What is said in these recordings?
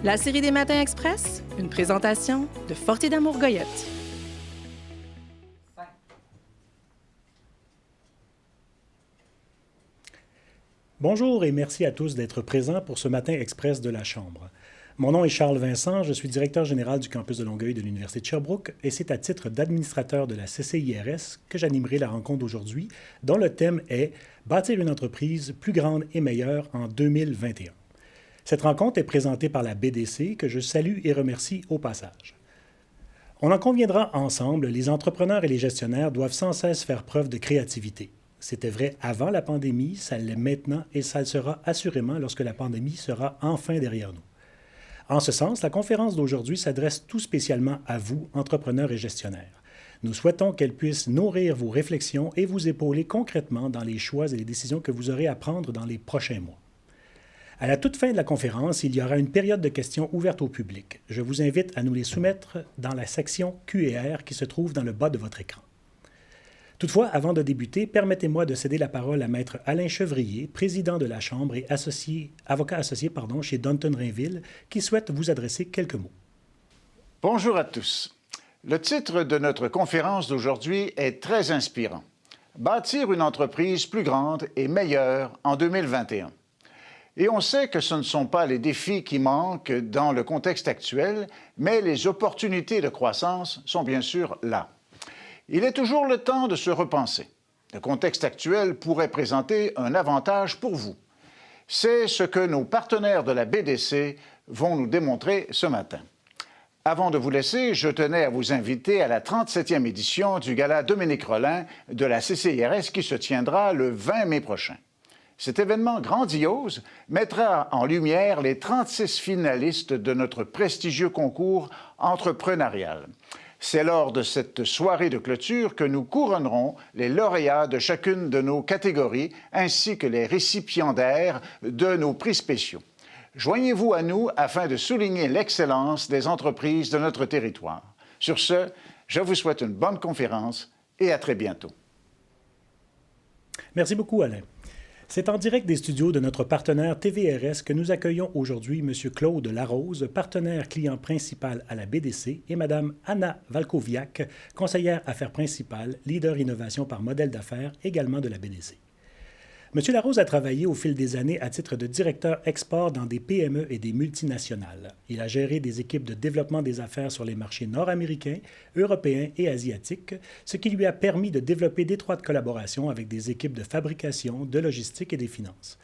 La série des Matins Express, une présentation de Fortier d'Amour Goyette. Bonjour et merci à tous d'être présents pour ce Matin Express de la Chambre. Mon nom est Charles Vincent, je suis directeur général du campus de Longueuil de l'Université de Sherbrooke et c'est à titre d'administrateur de la CCIRS que j'animerai la rencontre d'aujourd'hui dont le thème est « Bâtir une entreprise plus grande et meilleure en 2021 ». Cette rencontre est présentée par la BDC que je salue et remercie au passage. On en conviendra ensemble, les entrepreneurs et les gestionnaires doivent sans cesse faire preuve de créativité. C'était vrai avant la pandémie, ça l'est maintenant et ça le sera assurément lorsque la pandémie sera enfin derrière nous. En ce sens, la conférence d'aujourd'hui s'adresse tout spécialement à vous, entrepreneurs et gestionnaires. Nous souhaitons qu'elle puisse nourrir vos réflexions et vous épauler concrètement dans les choix et les décisions que vous aurez à prendre dans les prochains mois. À la toute fin de la conférence, il y aura une période de questions ouverte au public. Je vous invite à nous les soumettre dans la section Q&R qui se trouve dans le bas de votre écran. Toutefois, avant de débuter, permettez-moi de céder la parole à Maître Alain Chevrier, président de la Chambre et avocat associé chez Dunton Rainville, qui souhaite vous adresser quelques mots. Bonjour à tous. Le titre de notre conférence d'aujourd'hui est très inspirant. Bâtir une entreprise plus grande et meilleure en 2021. Et on sait que ce ne sont pas les défis qui manquent dans le contexte actuel, mais les opportunités de croissance sont bien sûr là. Il est toujours le temps de se repenser. Le contexte actuel pourrait présenter un avantage pour vous. C'est ce que nos partenaires de la BDC vont nous démontrer ce matin. Avant de vous laisser, je tenais à vous inviter à la 37e édition du Gala Dominique Rollin de la CCIRS qui se tiendra le 20 mai prochain. Cet événement grandiose mettra en lumière les 36 finalistes de notre prestigieux concours entrepreneurial. C'est lors de cette soirée de clôture que nous couronnerons les lauréats de chacune de nos catégories ainsi que les récipiendaires de nos prix spéciaux. Joignez-vous à nous afin de souligner l'excellence des entreprises de notre territoire. Sur ce, je vous souhaite une bonne conférence et à très bientôt. Merci beaucoup, Alain. C'est en direct des studios de notre partenaire TVRS que nous accueillons aujourd'hui M. Claude Larose, partenaire client principal à la BDC, et Mme Anna Valkowiak, conseillère affaires principales, leader innovation par modèle d'affaires, également de la BDC. M. Larose a travaillé au fil des années à titre de directeur export dans des PME et des multinationales. Il a géré des équipes de développement des affaires sur les marchés nord-américains, européens et asiatiques, ce qui lui a permis de développer d'étroites collaborations avec des équipes de fabrication, de logistique et des finances.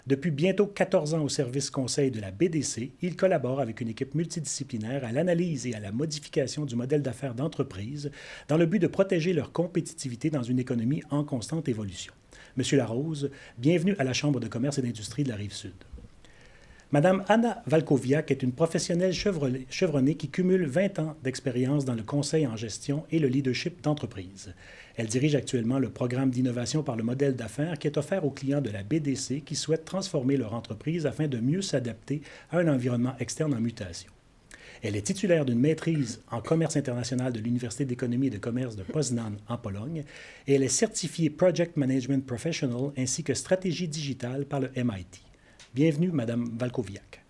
Depuis bientôt 14 ans au service conseil de la BDC, il collabore avec une équipe multidisciplinaire à l'analyse et à la modification du modèle d'affaires d'entreprise dans le but de protéger leur compétitivité dans une économie en constante évolution. Monsieur Larose, bienvenue à la Chambre de commerce et d'industrie de la Rive-Sud. Madame Anna Valkowiak est une professionnelle chevronnée qui cumule 20 ans d'expérience dans le conseil en gestion et le leadership d'entreprise. Elle dirige actuellement le programme d'innovation par le modèle d'affaires qui est offert aux clients de la BDC qui souhaitent transformer leur entreprise afin de mieux s'adapter à un environnement externe en mutation. Elle est titulaire d'une maîtrise en commerce international de l'Université d'économie et de commerce de Poznan en Pologne et elle est certifiée Project Management Professional ainsi que stratégie digitale par le MIT. Bienvenue, Mme Valkowiak.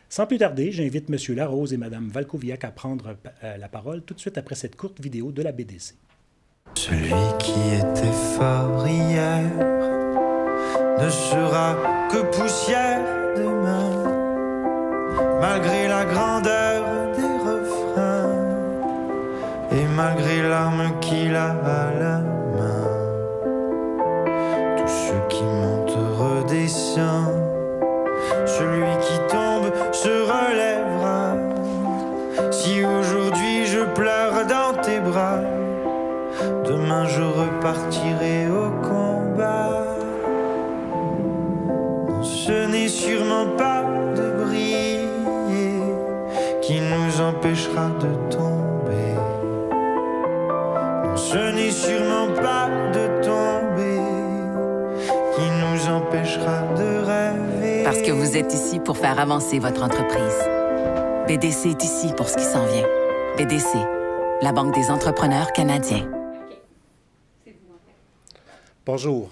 Sans plus tarder, j'invite M. Larose et Mme Valkowiak à prendre la parole tout de suite après cette courte vidéo de la BDC. Celui qui était fort hier ne sera que poussière demain. Malgré la grandeur des refrains et malgré l'arme qu'il a à la main, tout ce qui monte redescend, celui qui tombe se relèvera. Si aujourd'hui je pleure dans tes bras, demain je repartirai au combat. Non, ce n'est sûrement pas de briller qui nous empêchera de tomber. Non, ce n'est sûrement pas de tomber qui nous empêchera de rêver. Parce que vous êtes ici pour faire avancer votre entreprise. BDC est ici pour ce qui s'en vient. BDC, la Banque des entrepreneurs canadiens. Bonjour.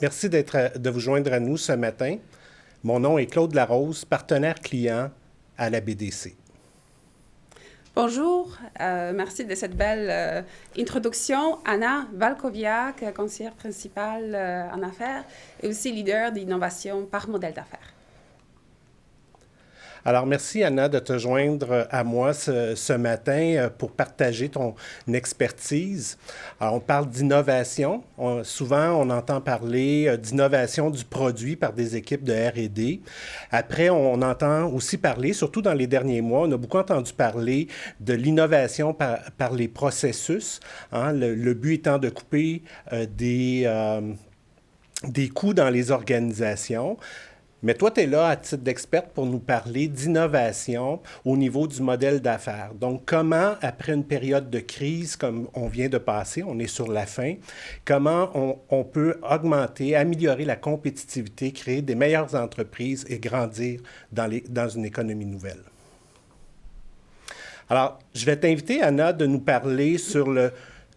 Merci de vous joindre à nous ce matin. Mon nom est Claude Larose, partenaire client à la BDC. Bonjour, merci de cette belle introduction. Anna Walkowiak, conseillère principale en affaires et aussi leader d'innovation par modèle d'affaires. Alors, merci, Anna, de te joindre à moi ce matin pour partager ton expertise. Alors, on parle d'innovation. Souvent, on entend parler d'innovation du produit par des équipes de R&D. Après, on entend aussi parler, surtout dans les derniers mois, on a beaucoup entendu parler de l'innovation par les processus, hein, le but étant de couper des coûts dans les organisations. Mais toi, tu es là à titre d'experte pour nous parler d'innovation au niveau du modèle d'affaires. Donc, comment, après une période de crise comme on vient de passer, on est sur la fin, comment on peut augmenter, améliorer la compétitivité, créer des meilleures entreprises et grandir dans une économie nouvelle? Alors, je vais t'inviter, Anna, de nous parler sur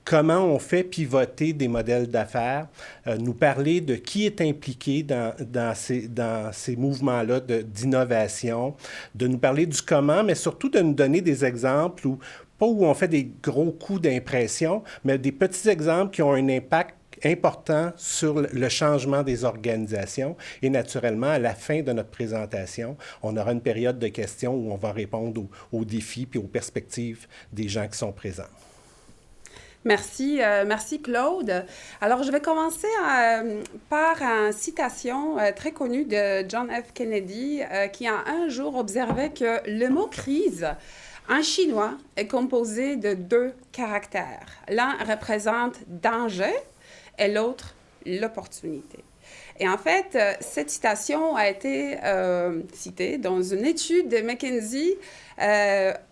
comment on fait pivoter des modèles d'affaires, nous parler de qui est impliqué dans ces mouvements-là d'innovation, de nous parler du comment, mais surtout de nous donner des exemples pas où on fait des gros coups d'impression, mais des petits exemples qui ont un impact important sur le changement des organisations. Et naturellement, à la fin de notre présentation, on aura une période de questions où on va répondre aux défis et aux perspectives des gens qui sont présents. Merci, merci Claude. Alors, je vais commencer par une citation très connue de John F. Kennedy qui a un jour observé que le mot « crise » en chinois est composé de 2 caractères. L'un représente « danger » et l'autre « l'opportunité ». Et en fait, cette citation a été citée dans une étude de McKinsey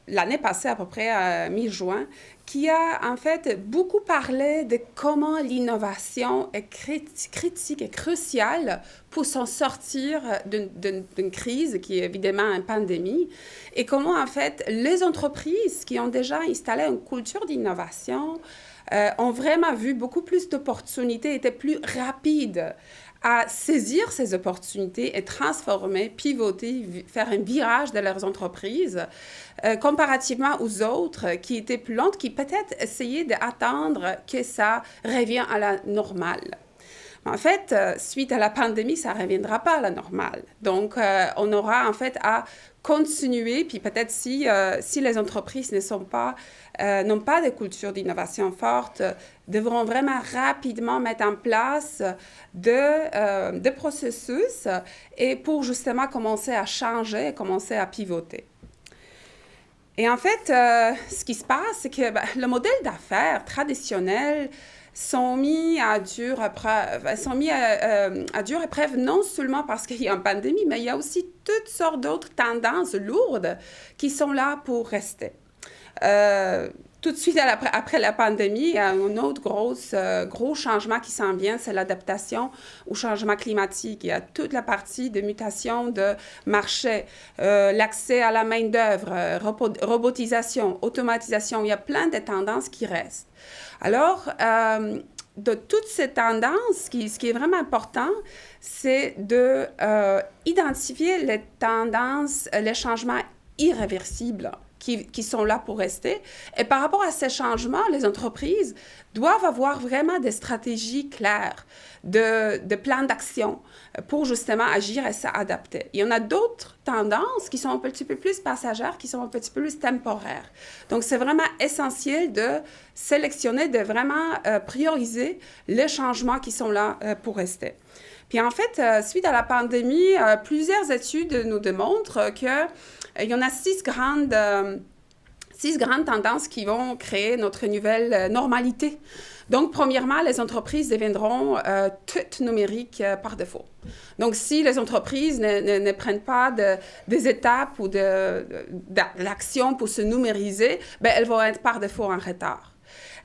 l'année passée, à peu près à mi-juin, qui a en fait beaucoup parlé de comment l'innovation est critique et cruciale pour s'en sortir d'une crise qui est évidemment une pandémie, et comment en fait les entreprises qui ont déjà installé une culture d'innovation ont vraiment vu beaucoup plus d'opportunités, étaient plus rapides à saisir ces opportunités et transformer, pivoter, faire un virage de leurs entreprises, comparativement aux autres qui étaient plus lentes, qui peut-être essayaient d'attendre que ça revienne à la normale. En fait, suite à la pandémie, ça ne reviendra pas à la normale. Donc, on aura en fait à continuer, puis peut-être si les entreprises n'ont pas de culture d'innovation forte, devront vraiment rapidement mettre en place des processus et pour justement commencer à changer, commencer à pivoter. Et en fait, ce qui se passe, c'est que le modèle d'affaires traditionnel sont mis à dure épreuve, non seulement parce qu'il y a une pandémie, mais il y a aussi toutes sortes d'autres tendances lourdes qui sont là pour rester. Tout de suite après la pandémie, il y a un autre gros changement qui s'en vient, c'est l'adaptation au changement climatique. Il y a toute la partie de mutation de marché, l'accès à la main-d'œuvre, robotisation, automatisation. Il y a plein de tendances qui restent. Alors, de toutes ces tendances, ce qui est vraiment important, c'est d'identifier les tendances, les changements irréversibles qui sont là pour rester. Et par rapport à ces changements, les entreprises doivent avoir vraiment des stratégies claires, de plans d'action pour justement agir et s'adapter. Il y en a d'autres tendances qui sont un petit peu plus passagères, qui sont un petit peu plus temporaires. Donc, c'est vraiment essentiel de sélectionner, de vraiment prioriser les changements qui sont là pour rester. Puis en fait, suite à la pandémie, plusieurs études nous démontrent qu'il y en a 6 grandes tendances qui vont créer notre nouvelle normalité. Donc, premièrement, les entreprises deviendront toutes numériques par défaut. Donc, si les entreprises ne prennent pas des étapes ou de l'action pour se numériser, elles vont être par défaut en retard.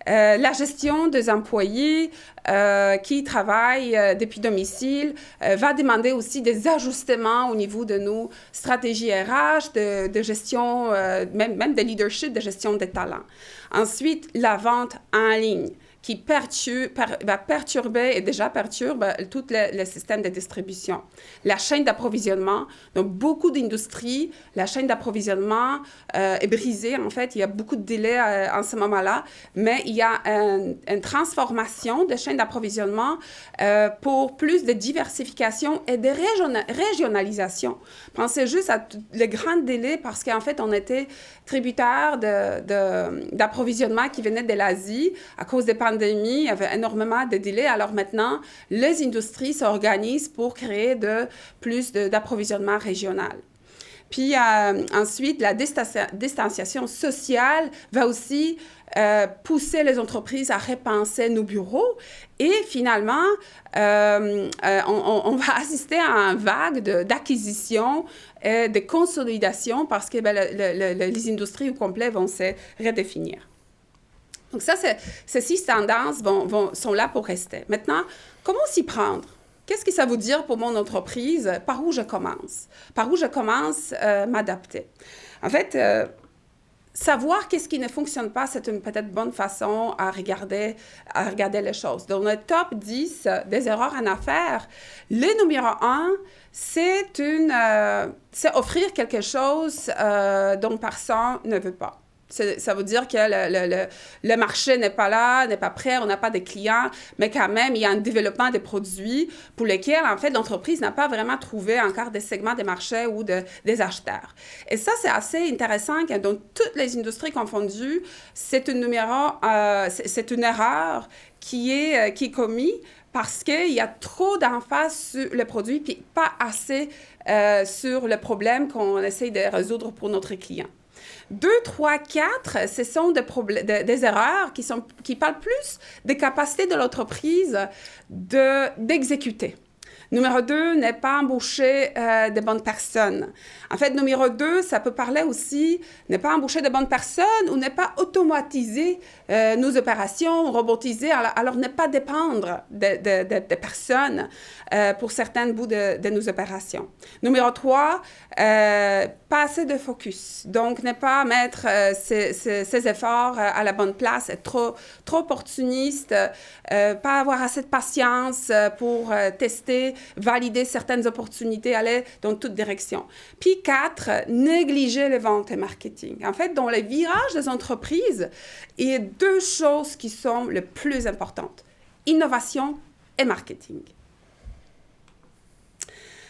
La gestion des employés qui travaillent depuis domicile va demander aussi des ajustements au niveau de nos stratégies RH, de gestion, même de leadership, de gestion des talents. Ensuite, la vente en ligne qui va perturber et déjà perturbe tout le système de distribution. La chaîne d'approvisionnement, donc beaucoup d'industries, la chaîne d'approvisionnement est brisée. En fait, il y a beaucoup de délais en ce moment-là, mais il y a une transformation de chaîne d'approvisionnement pour plus de diversification et de régionalisation. Pensez juste à les grands délais parce qu'en fait, on était tributaire d'approvisionnement qui venait de l'Asie. À cause des pandémies, il y avait énormément de délais. Alors maintenant, les industries s'organisent pour créer plus d'approvisionnement régional. Puis ensuite, la distanciation sociale va aussi pousser les entreprises à repenser nos bureaux. Et finalement, on va assister à une vague d'acquisition et de consolidation parce que les industries au complet vont se redéfinir. Donc ça, ces 6 tendances sont là pour rester. Maintenant, comment s'y prendre? Qu'est-ce que ça veut dire pour mon entreprise? Par où je commence? Par où je commence m'adapter? En fait, savoir qu'est-ce qui ne fonctionne pas, c'est une peut-être bonne façon à regarder les choses. Dans le top 10 des erreurs en affaires, le numéro 1, c'est offrir quelque chose dont personne ne veut pas. Ça veut dire que le marché n'est pas là, n'est pas prêt, on n'a pas de clients, mais quand même, il y a un développement des produits pour lesquels, en fait, l'entreprise n'a pas vraiment trouvé encore des segments de marché ou des acheteurs. Et ça, c'est assez intéressant que dans toutes les industries confondues, c'est une erreur qui est commise parce qu'il y a trop d'emphase sur le produit puis pas assez sur le problème qu'on essaie de résoudre pour notre client. 2, 3, 4, ce sont des erreurs qui parlent plus des capacités de l'entreprise d'exécuter. Numéro 2, n'est pas embaucher de bonnes personnes. En fait, numéro 2, ça peut parler aussi ne pas embaucher de bonnes personnes ou ne pas automatiser nos opérations, robotiser, alors ne pas dépendre de personnes pour certains bouts de nos opérations. Numéro 3, pas assez de focus. Donc, ne pas mettre ses efforts à la bonne place, être trop opportuniste, pas avoir assez de patience pour tester, valider certaines opportunités, aller dans toute direction. Puis 4, négliger les ventes et marketing. En fait, dans les virages des entreprises, il y a 2 choses qui sont les plus importantes. Innovation et marketing.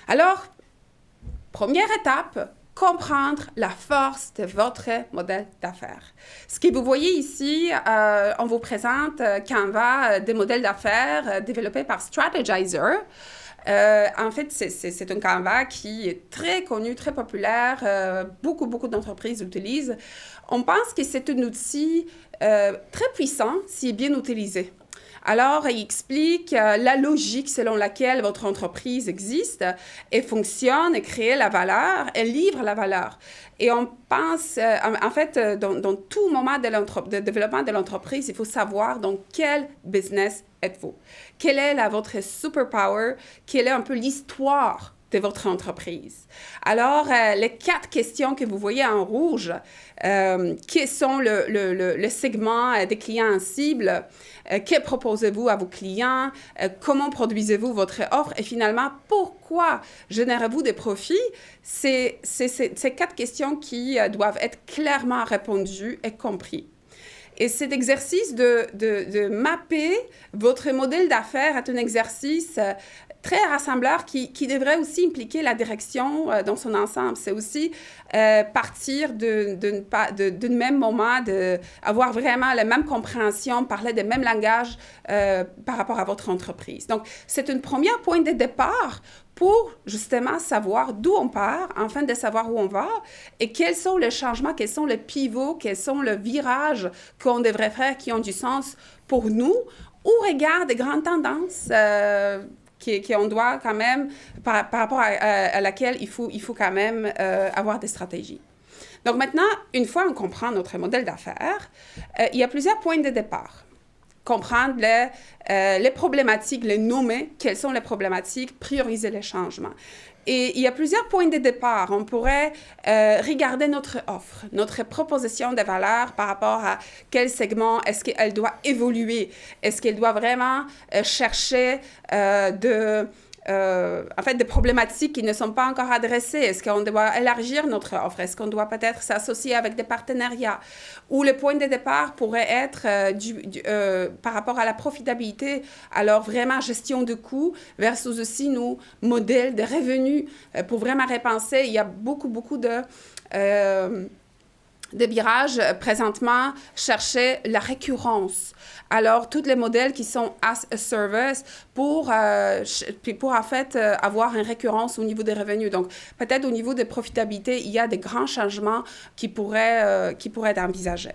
Alors, première étape, comprendre la force de votre modèle d'affaires. Ce que vous voyez ici, on vous présente Canva, des modèles d'affaires développés par Strategizer. En fait, c'est un Canva qui est très connu, très populaire. Beaucoup d'entreprises l'utilisent. On pense que c'est un outil très puissant s'il est bien utilisé. Alors, il explique la logique selon laquelle votre entreprise existe et fonctionne et crée la valeur et livre la valeur. Et on pense, en fait, dans tout moment de développement de l'entreprise, il faut savoir dans quel business êtes-vous. Quelle est votre superpower? Quelle est un peu l'histoire de votre entreprise. Alors, les 4 questions que vous voyez en rouge, quels sont le segment des clients en cible, que proposez-vous à vos clients, comment produisez-vous votre offre et finalement, pourquoi générez-vous des profits? C'est ces 4 questions qui doivent être clairement répondues et comprises. Et cet exercice de mapper votre modèle d'affaires est un exercice très rassembleur qui devrait aussi impliquer la direction dans son ensemble. C'est aussi partir d'un même moment, avoir vraiment la même compréhension, parler le même langage par rapport à votre entreprise. Donc, c'est un premier point de départ pour justement savoir d'où on part, afin de savoir où on va et quels sont les changements, quels sont les pivots, quels sont les virages qu'on devrait faire qui ont du sens pour nous, ou regard des grandes tendances qu'on doit quand même, par rapport à laquelle il faut quand même avoir des stratégies. Donc maintenant, une fois on comprend notre modèle d'affaires, il y a plusieurs points de départ. Comprendre les problématiques, les nommer, quelles sont les problématiques, prioriser les changements. Et il y a plusieurs points de départ. On pourrait regarder notre offre, notre proposition de valeur par rapport à quel segment est-ce qu'elle doit évoluer. Est-ce qu'elle doit vraiment chercher des problématiques qui ne sont pas encore adressées? Est-ce qu'on doit élargir notre offre? Est-ce qu'on doit peut-être s'associer avec des partenariats? Ou le point de départ pourrait être par rapport à la profitabilité, alors vraiment gestion de coûts versus aussi nos modèles de revenus. Pour vraiment repenser, il y a beaucoup de virages présentement, chercher la récurrence. Alors, tous les modèles qui sont as a service pour en fait avoir une récurrence au niveau des revenus. Donc, peut-être au niveau de profitabilité, il y a des grands changements qui pourraient être envisagés.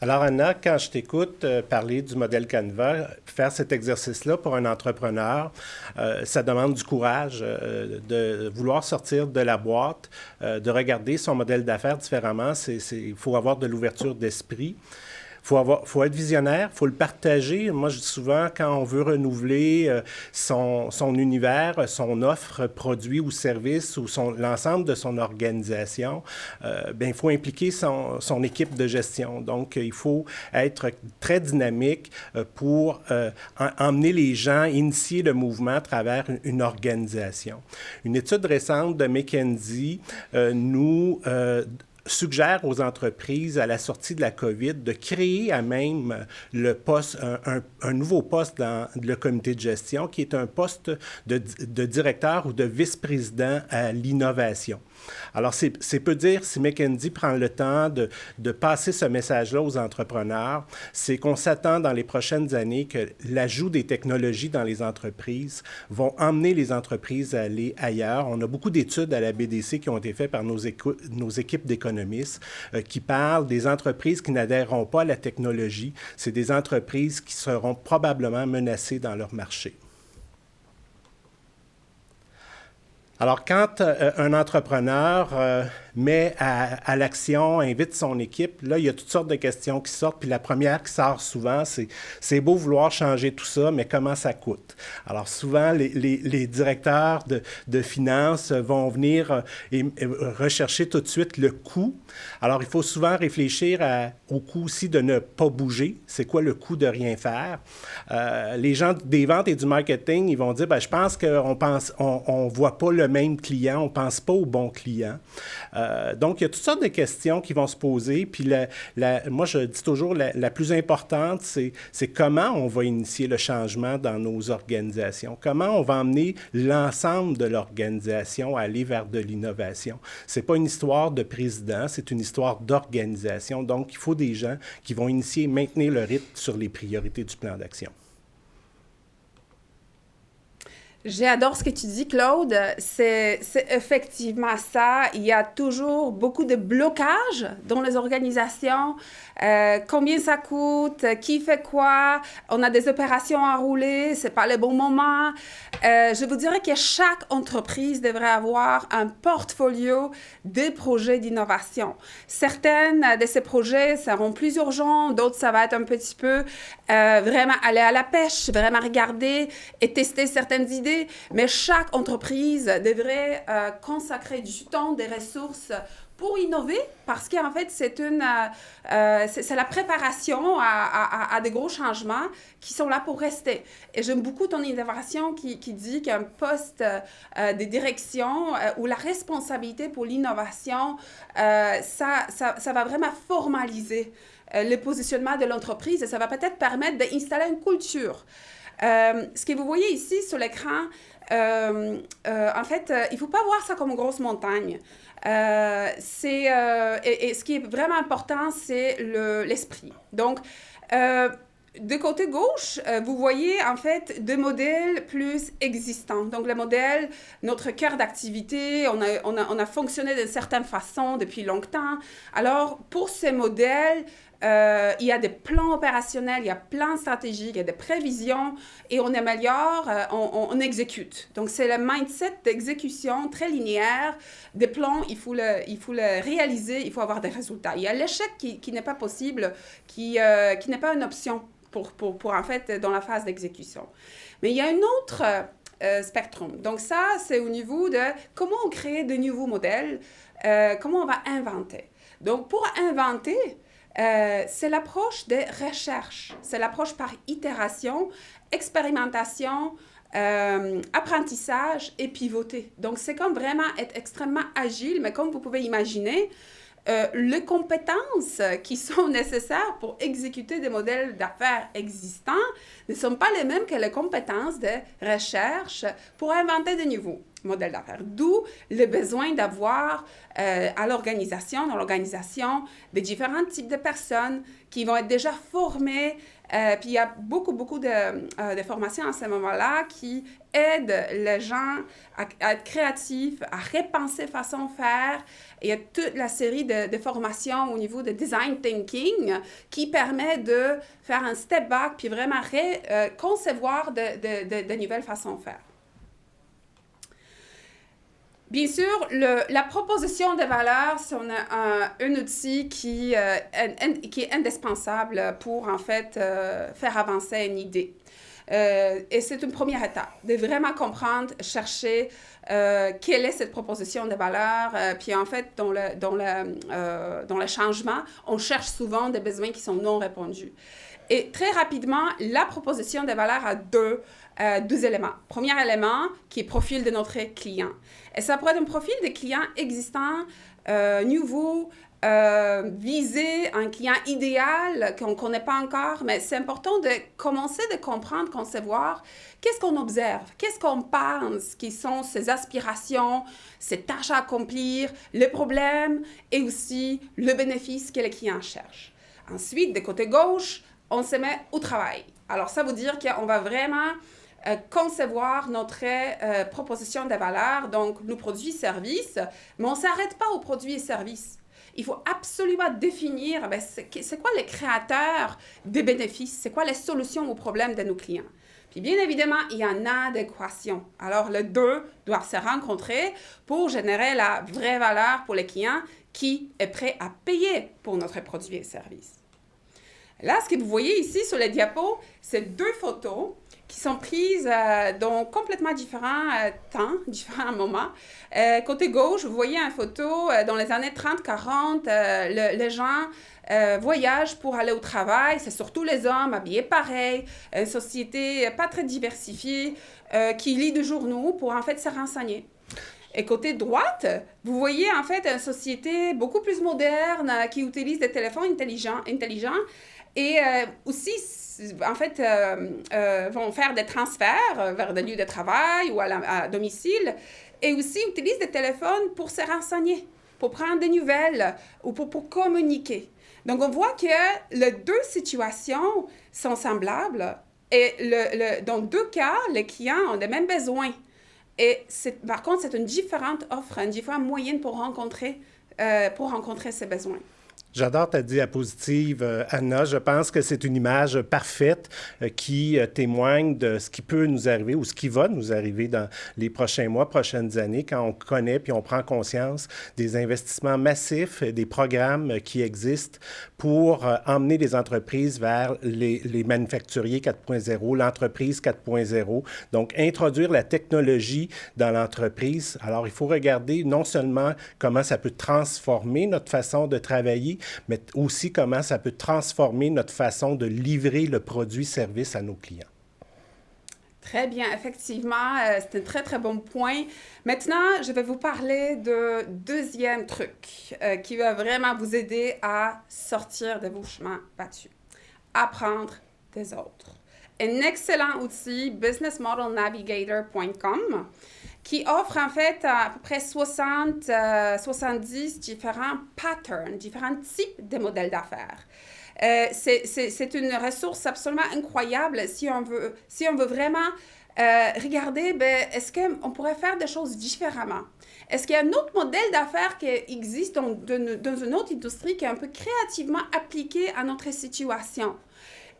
Alors, Anna, quand je t'écoute parler du modèle Canva, faire cet exercice-là pour un entrepreneur, ça demande du courage de vouloir sortir de la boîte, de regarder son modèle d'affaires différemment. Il faut avoir de l'ouverture d'esprit. Faut être visionnaire, il faut le partager. Moi, je dis souvent, quand on veut renouveler son univers, son offre, produit ou service ou l'ensemble de son organisation, il faut impliquer son équipe de gestion. Donc, il faut être très dynamique pour emmener les gens, initier le mouvement à travers une organisation. Une étude récente de McKinsey nous suggère aux entreprises, à la sortie de la COVID, de créer à même le poste, un nouveau poste dans le comité de gestion, qui est un poste de directeur ou de vice-président à l'innovation. Alors, c'est peu dire, si McKinsey prend le temps de passer ce message-là aux entrepreneurs, c'est qu'on s'attend dans les prochaines années que l'ajout des technologies dans les entreprises vont emmener les entreprises à aller ailleurs. On a beaucoup d'études à la BDC qui ont été faites par nos équipes d'économistes qui parlent des entreprises qui n'adhéreront pas à la technologie. C'est des entreprises qui seront probablement menacées dans leur marché. Alors, quand un entrepreneur met à l'action, invite son équipe, là, il y a toutes sortes de questions qui sortent. Puis la première qui sort souvent, c'est beau vouloir changer tout ça, mais comment ça coûte? Alors, souvent, les directeurs de finances vont venir rechercher tout de suite le coût. Alors, il faut souvent réfléchir au coût aussi de ne pas bouger. C'est quoi le coût de rien faire? Les gens des ventes et du marketing, ils vont dire, je pense qu'on ne voit pas le même client, on ne pense pas au bon client. Donc, il y a toutes sortes de questions qui vont se poser. Puis, moi, je dis toujours, la plus importante, c'est comment on va initier le changement dans nos organisations. Comment on va emmener l'ensemble de l'organisation à aller vers de l'innovation. Ce n'est pas une histoire de président, c'est une histoire d'organisation. Donc, il faut des gens qui vont initier et maintenir le rythme sur les priorités du plan d'action. J'adore ce que tu dis, Claude. C'est effectivement ça. Il y a toujours beaucoup de blocages dans les organisations. Combien ça coûte? Qui fait quoi? On a des opérations à rouler. C'est pas le bon moment. Je vous dirais que chaque entreprise devrait avoir un portfolio de projets d'innovation. Certaines de ces projets seront plus urgents. D'autres, ça va être un petit peu vraiment aller à la pêche, vraiment regarder et tester certaines idées. Mais chaque entreprise devrait consacrer du temps, des ressources pour innover, parce qu'en fait, c'est la préparation à des gros changements qui sont là pour rester. Et j'aime beaucoup ton innovation qui dit qu'un poste de direction où la responsabilité pour l'innovation, ça va vraiment formaliser le positionnement de l'entreprise et ça va peut-être permettre d'installer une culture. Ce que vous voyez ici sur l'écran, en fait, il ne faut pas voir ça comme une grosse montagne. Et ce qui est vraiment important, c'est l'esprit. Donc, de côté gauche, vous voyez en fait deux modèles plus existants. Donc, le modèle, notre cœur d'activité, on a fonctionné d'une certaine façon depuis longtemps. Alors, pour ces modèles, il y a des plans opérationnels, il y a plein de stratégies, il y a des prévisions et on améliore, on exécute. Donc, c'est le mindset d'exécution très linéaire. Des plans, il faut le réaliser, il faut avoir des résultats. Il y a l'échec qui n'est pas possible, qui n'est pas une option pour en fait, dans la phase d'exécution. Mais il y a une autre spectrum. Donc ça, c'est au niveau de comment on crée de nouveaux modèles, comment on va inventer. Donc pour inventer, c'est l'approche de recherche, c'est l'approche par itération, expérimentation, apprentissage et pivoter. Donc c'est comme vraiment être extrêmement agile, mais comme vous pouvez imaginer, les compétences qui sont nécessaires pour exécuter des modèles d'affaires existants ne sont pas les mêmes que les compétences de recherche pour inventer de nouveaux modèles d'affaires. D'où le besoin d'avoir dans l'organisation, des différents types de personnes qui vont être déjà formées. Puis il y a beaucoup de formations à ce moment-là qui aident les gens à être créatifs, à repenser façon de faire. Il y a toute la série de formations au niveau de design thinking qui permet de faire un step back puis vraiment concevoir de nouvelles façons de faire. Bien sûr, la proposition de valeur, c'est un outil qui est indispensable pour, en fait, faire avancer une idée. Et c'est une première étape, de vraiment comprendre, chercher quelle est cette proposition de valeur. Puis, en fait, dans le changement, on cherche souvent des besoins qui sont non répondus. Et très rapidement, la proposition de valeur a deux éléments. Premier élément, qui est le profil de notre client. Et ça pourrait être un profil de client existant, nouveau, viser un client idéal qu'on ne connaît pas encore, mais c'est important de commencer de comprendre, concevoir qu'est-ce qu'on observe, qu'est-ce qu'on pense, qui sont ses aspirations, ses tâches à accomplir, le problème et aussi le bénéfice que le client cherche. Ensuite, de côté gauche, on se met au travail. Alors, ça veut dire qu'on va vraiment concevoir notre proposition de valeur, donc nos produits et services, mais on ne s'arrête pas aux produits et services. Il faut absolument définir c'est quoi les créateurs des bénéfices, c'est quoi les solutions aux problèmes de nos clients. Puis bien évidemment, il y a une adéquation. Alors, les deux doivent se rencontrer pour générer la vraie valeur pour les clients qui est prêt à payer pour notre produit et service. Là, ce que vous voyez ici sur le diapo, c'est deux photos qui sont prises dans complètement différents temps, différents moments. Côté gauche, vous voyez une photo dans les années 30-40, les gens voyagent pour aller au travail. C'est surtout les hommes habillés pareil, une société pas très diversifiée qui lit des journaux pour en fait se renseigner. Et côté droite, vous voyez en fait une société beaucoup plus moderne qui utilise des téléphones intelligents et aussi, en fait, vont faire des transferts vers des lieux de travail ou à domicile et aussi utilisent des téléphones pour se renseigner, pour prendre des nouvelles ou pour communiquer. Donc, on voit que les deux situations sont semblables et dans deux cas, les clients ont les mêmes besoins. Et par contre, c'est une différente offre, une différente moyenne pour rencontrer ces besoins. J'adore ta diapositive, Anna. Je pense que c'est une image parfaite qui témoigne de ce qui peut nous arriver ou ce qui va nous arriver dans les prochains mois, prochaines années, quand on connaît puis on prend conscience des investissements massifs, des programmes qui existent pour emmener les entreprises vers les manufacturiers 4.0, l'entreprise 4.0. Donc, introduire la technologie dans l'entreprise. Alors, il faut regarder non seulement comment ça peut transformer notre façon de travailler, mais aussi comment ça peut transformer notre façon de livrer le produit-service à nos clients. Très bien, effectivement, c'est un très, très bon point. Maintenant, je vais vous parler de deuxième truc qui va vraiment vous aider à sortir de vos chemins battus. Apprendre des autres. Un excellent outil, businessmodelnavigator.com, qui offre en fait à peu près 70 différents patterns, différents types de modèles d'affaires. C'est une ressource absolument incroyable si on veut vraiment regarder, est-ce qu'on pourrait faire des choses différemment? Est-ce qu'il y a un autre modèle d'affaires qui existe dans une autre industrie qui est un peu créativement appliqué à notre situation?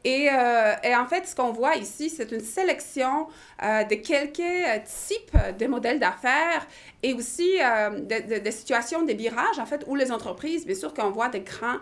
Et en fait, ce qu'on voit ici, c'est une sélection de quelques types de modèles d'affaires et aussi de situations de virage, en fait, où les entreprises, bien sûr qu'on voit des grandes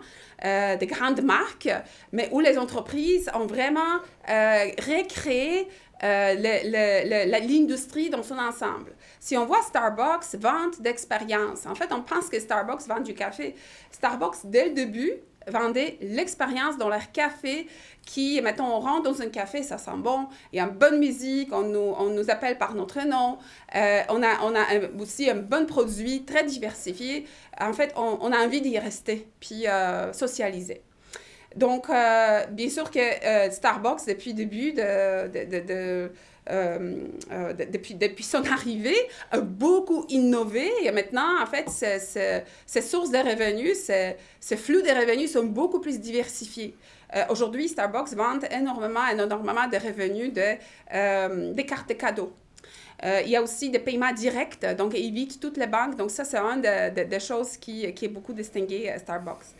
marques, mais où les entreprises ont vraiment recréé l'industrie dans son ensemble. Si on voit Starbucks, vente d'expérience. En fait, on pense que Starbucks vend du café. Starbucks, dès le début, vendait l'expérience dans leur café qui, mettons, on rentre dans un café, ça sent bon, il y a une bonne musique, on nous appelle par notre nom, on a aussi un bon produit très diversifié. En fait, on a envie d'y rester, puis socialiser. Donc, bien sûr que Starbucks, depuis le début depuis son arrivée, a beaucoup innové. Et maintenant, en fait, ces sources de revenus, ces flux de revenus sont beaucoup plus diversifiés. Aujourd'hui, Starbucks vend énormément de revenus des cartes de cadeaux. Il y a aussi des paiements directs, donc ils évitent toutes les banques. Donc ça, c'est une des choses qui est beaucoup distingué à Starbucks.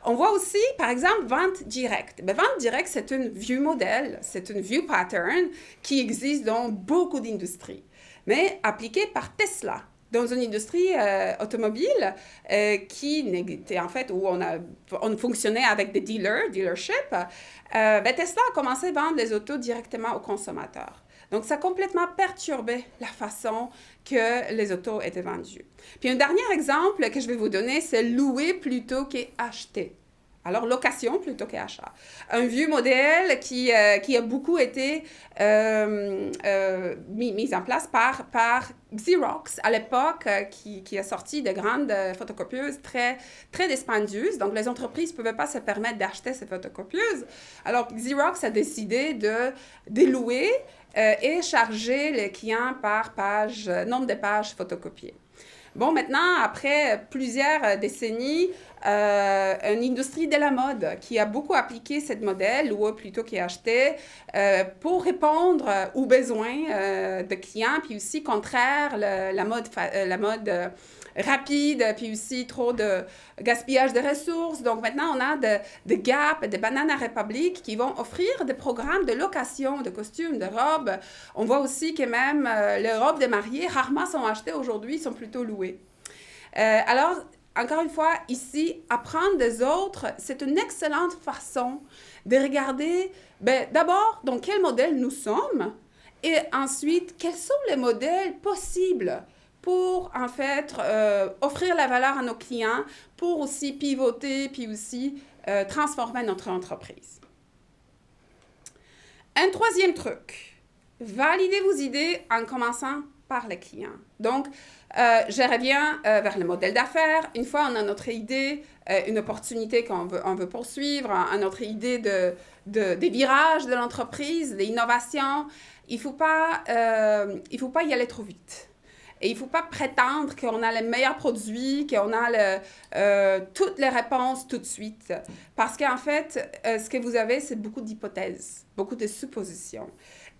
On voit aussi, par exemple, vente directe. Bien, vente directe, c'est un vieux modèle, c'est un vieux pattern qui existe dans beaucoup d'industries, mais appliqué par Tesla dans une industrie automobile qui n'était en fait où on fonctionnait avec des dealerships. Tesla a commencé à vendre les autos directement aux consommateurs. Donc, ça a complètement perturbé la façon que les autos étaient vendues. Puis, un dernier exemple que je vais vous donner, c'est louer plutôt qu'acheter. Alors, location plutôt qu'achat. Un vieux modèle qui a beaucoup été mis en place par Xerox à l'époque, qui a sorti de grandes photocopieuses très, très dispendieuses. Donc, les entreprises ne pouvaient pas se permettre d'acheter ces photocopieuses. Alors, Xerox a décidé de louer et charger les clients par nombre de pages photocopiées. Bon, maintenant, après plusieurs décennies, une industrie de la mode qui a beaucoup appliqué ce modèle, louer plutôt qu'acheter, pour répondre aux besoins de clients, puis aussi contraire la mode rapide, puis aussi trop de gaspillage de ressources. Donc maintenant, on a de Gap, de Banana Republic qui vont offrir des programmes de location de costumes, de robes. On voit aussi que même les robes de mariée, rarement sont achetées aujourd'hui, sont plutôt louées. Alors, encore une fois, ici, apprendre des autres, c'est une excellente façon de regarder, d'abord, dans quel modèle nous sommes, et ensuite, quels sont les modèles possibles pour, en fait, offrir la valeur à nos clients, pour aussi pivoter, puis aussi transformer notre entreprise. Un troisième truc, validez vos idées en commençant par les clients. Donc, je reviens vers le modèle d'affaires. Une fois on a notre idée, une opportunité qu'on veut poursuivre, notre idée des virages de l'entreprise, des innovations, il ne faut pas y aller trop vite. Et il ne faut pas prétendre qu'on a les meilleurs produits, qu'on a toutes les réponses tout de suite. Parce qu'en fait, ce que vous avez, c'est beaucoup d'hypothèses, beaucoup de suppositions.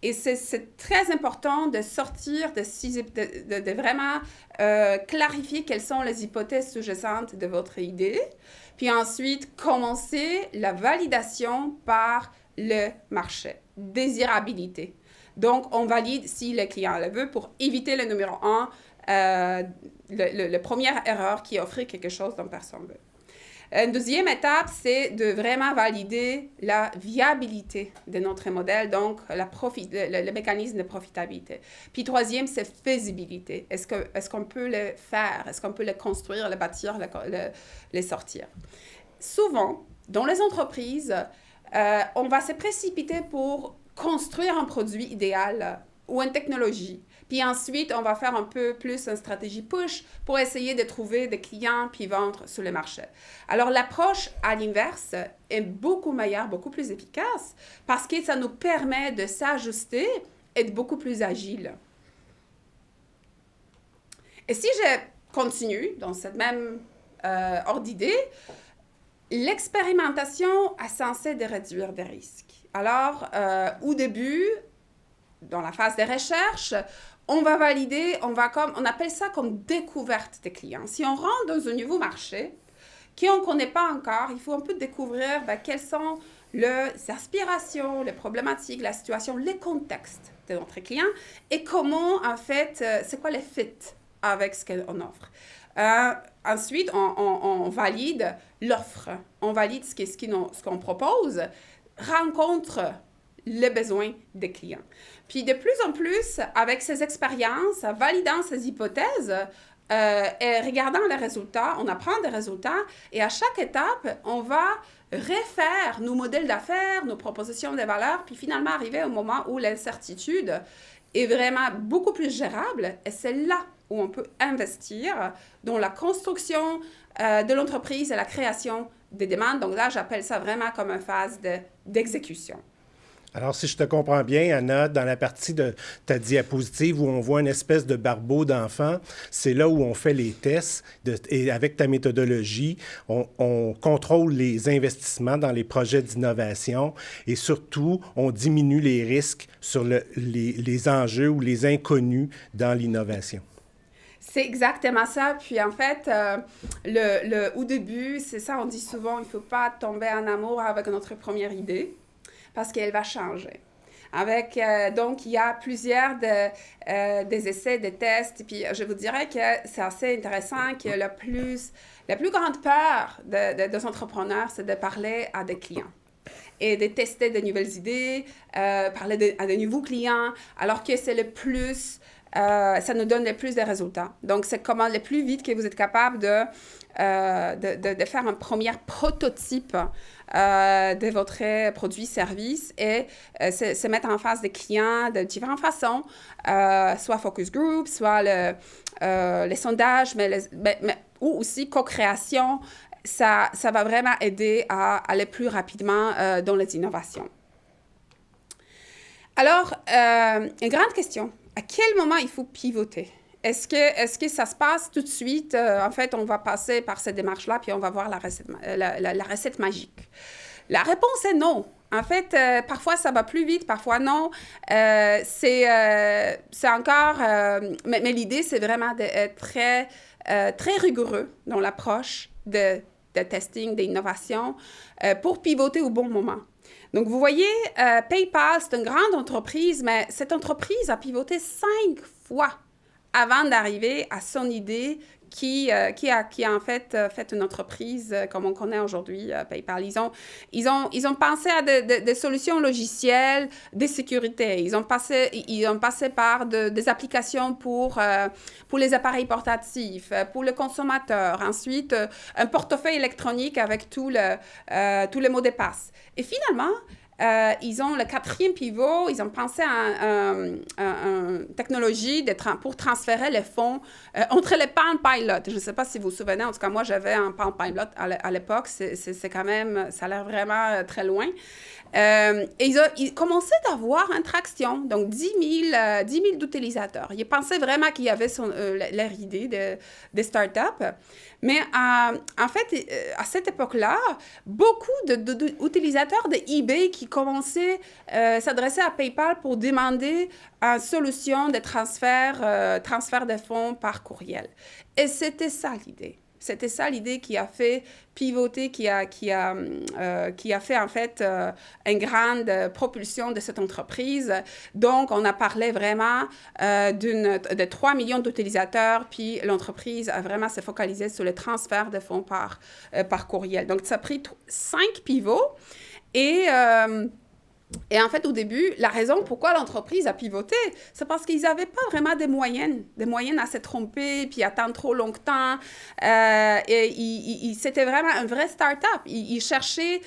Et c'est très important de sortir, de vraiment clarifier quelles sont les hypothèses sous-jacentes de votre idée. Puis ensuite, commencer la validation par le marché. Désirabilité. Donc, on valide si le client le veut pour éviter le numéro 1, la première erreur qui est offrir quelque chose dont personne ne veut. Une deuxième étape, c'est de vraiment valider la viabilité de notre modèle, donc le mécanisme de profitabilité. Puis troisième, c'est faisabilité. Est-ce qu'on peut le faire? Est-ce qu'on peut le construire, le bâtir, le sortir? Souvent, dans les entreprises, on va se précipiter pour construire un produit idéal ou une technologie. Puis ensuite, on va faire un peu plus une stratégie push pour essayer de trouver des clients puis vendre sur le marché. Alors, l'approche à l'inverse est beaucoup meilleure, beaucoup plus efficace parce que ça nous permet de s'ajuster et d'être beaucoup plus agile. Et si je continue dans cette même ordre d'idée, l'expérimentation est censée de réduire des risques. Alors, au début, dans la phase de recherche, on va valider, on appelle ça comme découverte des clients. Si on rentre dans un nouveau marché qu'on ne connaît pas encore, il faut un peu découvrir quelles sont les aspirations, les problématiques, la situation, les contextes de notre client et comment, en fait, c'est quoi les fits avec ce qu'on offre. Ensuite, on valide l'offre, on valide ce qu'on propose, rencontre les besoins des clients. Puis de plus en plus, avec ces expériences, validant ces hypothèses, et regardant les résultats, on apprend des résultats et à chaque étape, on va refaire nos modèles d'affaires, nos propositions de valeur, puis finalement arriver au moment où l'incertitude est vraiment beaucoup plus gérable et c'est là où on peut investir dans la construction de l'entreprise et la création des demandes. Donc là, j'appelle ça vraiment comme une phase d'exécution. Alors, si je te comprends bien, Anna, dans la partie de ta diapositive où on voit une espèce de barbeau d'enfant, c'est là où on fait les tests et avec ta méthodologie, on contrôle les investissements dans les projets d'innovation et surtout, on diminue les risques sur les enjeux ou les inconnus dans l'innovation. C'est exactement ça. Puis en fait, au début, c'est ça, on dit souvent, il ne faut pas tomber en amour avec notre première idée, parce qu'elle va changer. Donc, il y a plusieurs des essais, des tests. Et puis, je vous dirais que c'est assez intéressant que la plus grande peur des entrepreneurs, c'est de parler à des clients et de tester de nouvelles idées, parler à de nouveaux clients, alors que c'est le plus... ça nous donne le plus de résultats. Donc, c'est comment le plus vite que vous êtes capable de faire un premier prototype de votre produit-service et se mettre en face des clients de différentes façons, soit focus group, soit les sondages, ou aussi co-création. Ça va vraiment aider à aller plus rapidement dans les innovations. Alors, une grande question. À quel moment il faut pivoter? Est-ce que ça se passe tout de suite? En fait, on va passer par cette démarche-là, puis on va voir la recette magique. La réponse est non. En fait, parfois, ça va plus vite, parfois non. C'est encore... mais l'idée, c'est vraiment d'être très, très rigoureux dans l'approche de testing, d'innovation, pour pivoter au bon moment. Donc, vous voyez, PayPal, c'est une grande entreprise, mais cette entreprise a pivoté 5 fois avant d'arriver à son idée qui a en fait fait une entreprise comme on connaît aujourd'hui, PayPal. Ils ont pensé à des solutions logicielles de sécurité. Ils ont passé par des applications pour les appareils portatifs, pour le consommateur. Ensuite, un portefeuille électronique avec tous les mots de passe. Et finalement, ils ont le 4e pivot, ils ont pensé à une technologie pour transférer les fonds entre les Palm Pilot. Je ne sais pas si vous vous souvenez, en tout cas, moi, j'avais un Palm Pilot à l'époque. C'est quand même, ça a l'air vraiment très loin. Et ils commençaient d'avoir une traction, donc 10 000 d'utilisateurs. Ils pensaient vraiment qu'il y avait leur idée de start-up. Mais en fait, à cette époque-là, beaucoup d'utilisateurs de eBay qui commençaient à s'adresser à PayPal pour demander une solution de transfert de fonds par courriel. Et c'était ça l'idée. C'était ça l'idée qui a fait pivoter, qui a fait en fait une grande propulsion de cette entreprise. Donc, on a parlé vraiment de 3 millions d'utilisateurs, puis l'entreprise a vraiment se focalisé sur le transfert de fonds par courriel. Donc, ça a pris 5 pivots et en fait, au début, la raison pourquoi l'entreprise a pivoté, c'est parce qu'ils n'avaient pas vraiment des moyens à se tromper, puis attendre trop longtemps. C'était vraiment un vrai start-up. Ils cherchaient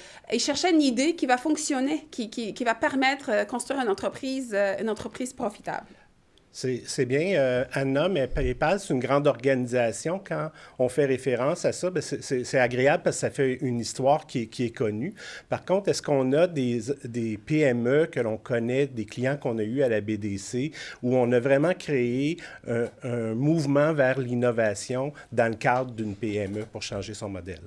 une idée qui va fonctionner, qui va permettre de construire une entreprise profitable. C'est bien, Anna, mais PayPal, c'est une grande organisation. Quand on fait référence à ça, c'est agréable parce que ça fait une histoire qui est connue. Par contre, est-ce qu'on a des PME que l'on connaît, des clients qu'on a eus à la BDC, où on a vraiment créé un mouvement vers l'innovation dans le cadre d'une PME pour changer son modèle?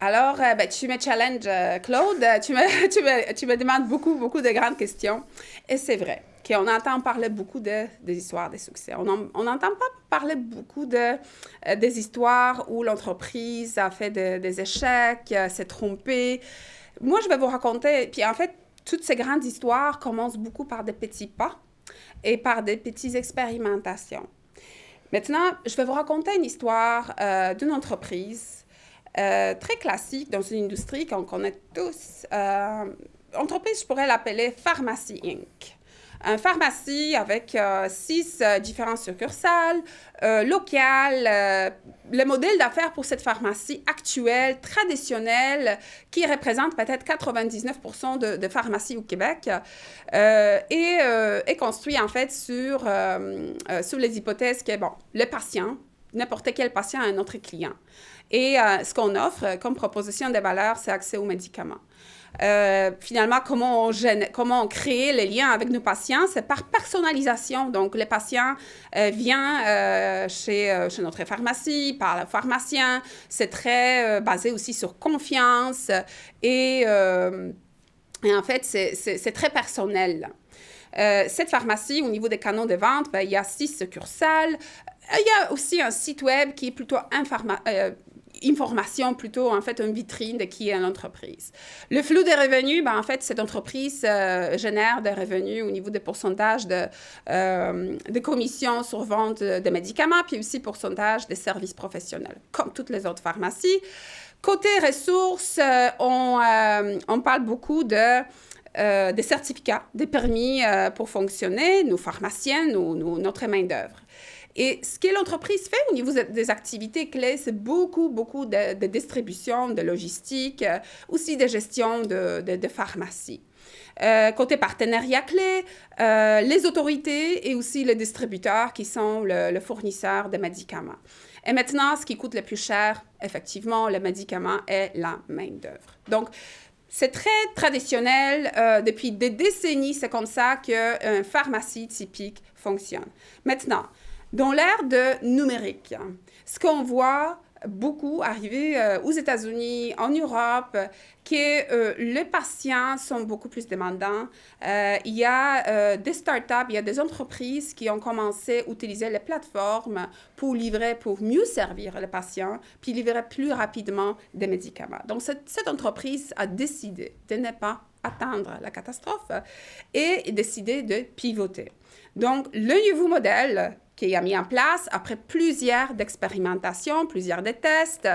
Alors, tu me challenges, Claude. Tu me demandes beaucoup de grandes questions. Et c'est vrai qu'on entend parler beaucoup des histoires de succès. On n'entend pas parler beaucoup des histoires où l'entreprise a fait des échecs, s'est trompée. Moi, je vais vous raconter... Puis en fait, toutes ces grandes histoires commencent beaucoup par des petits pas et par des petites expérimentations. Maintenant, je vais vous raconter une histoire d'une entreprise très classique dans une industrie qu'on connaît tous. entreprise, je pourrais l'appeler Pharmacie Inc. Une pharmacie avec 6 différentes succursales locales. Le modèle d'affaires pour cette pharmacie actuelle, traditionnelle, qui représente peut-être 99% de pharmacies au Québec, est construit en fait sur les hypothèses que, bon, le patient, n'importe quel patient est notre client. Et ce qu'on offre comme proposition de valeur, c'est accès aux médicaments. Finalement, comment on crée les liens avec nos patients, c'est par personnalisation. Donc, le patient vient chez notre pharmacie, par le pharmacien. C'est très basé aussi sur confiance et en fait, c'est très personnel. Cette pharmacie, au niveau des canaux de vente, il y a 6 succursales. Il y a aussi un site web qui est plutôt information, plutôt, en fait, une vitrine de qui est l'entreprise. Le flux des revenus, en fait, cette entreprise génère des revenus au niveau des pourcentages de commissions sur vente de médicaments, puis aussi pourcentage des services professionnels, comme toutes les autres pharmacies. Côté ressources, on parle beaucoup des certificats, des permis pour fonctionner, nos pharmaciens, notre main-d'œuvre. Et ce que l'entreprise fait au niveau des activités clés, c'est beaucoup de distribution, de logistique, aussi de gestion de pharmacie. Côté partenariat clé, les autorités et aussi les distributeurs qui sont le fournisseur de médicaments. Et maintenant, ce qui coûte le plus cher, effectivement, le médicament est la main-d'œuvre. Donc, c'est très traditionnel. Depuis des décennies, c'est comme ça qu'une pharmacie typique fonctionne. Maintenant, dans l'ère de numérique, ce qu'on voit beaucoup arriver aux États-Unis, en Europe, que les patients sont beaucoup plus demandants. Il y a des startups, il y a des entreprises qui ont commencé à utiliser les plateformes pour livrer, pour mieux servir les patients, puis livrer plus rapidement des médicaments. Donc, cette entreprise a décidé de ne pas attendre la catastrophe et décidé de pivoter. Donc, le nouveau modèle qui a mis en place, après plusieurs expérimentations, plusieurs tests,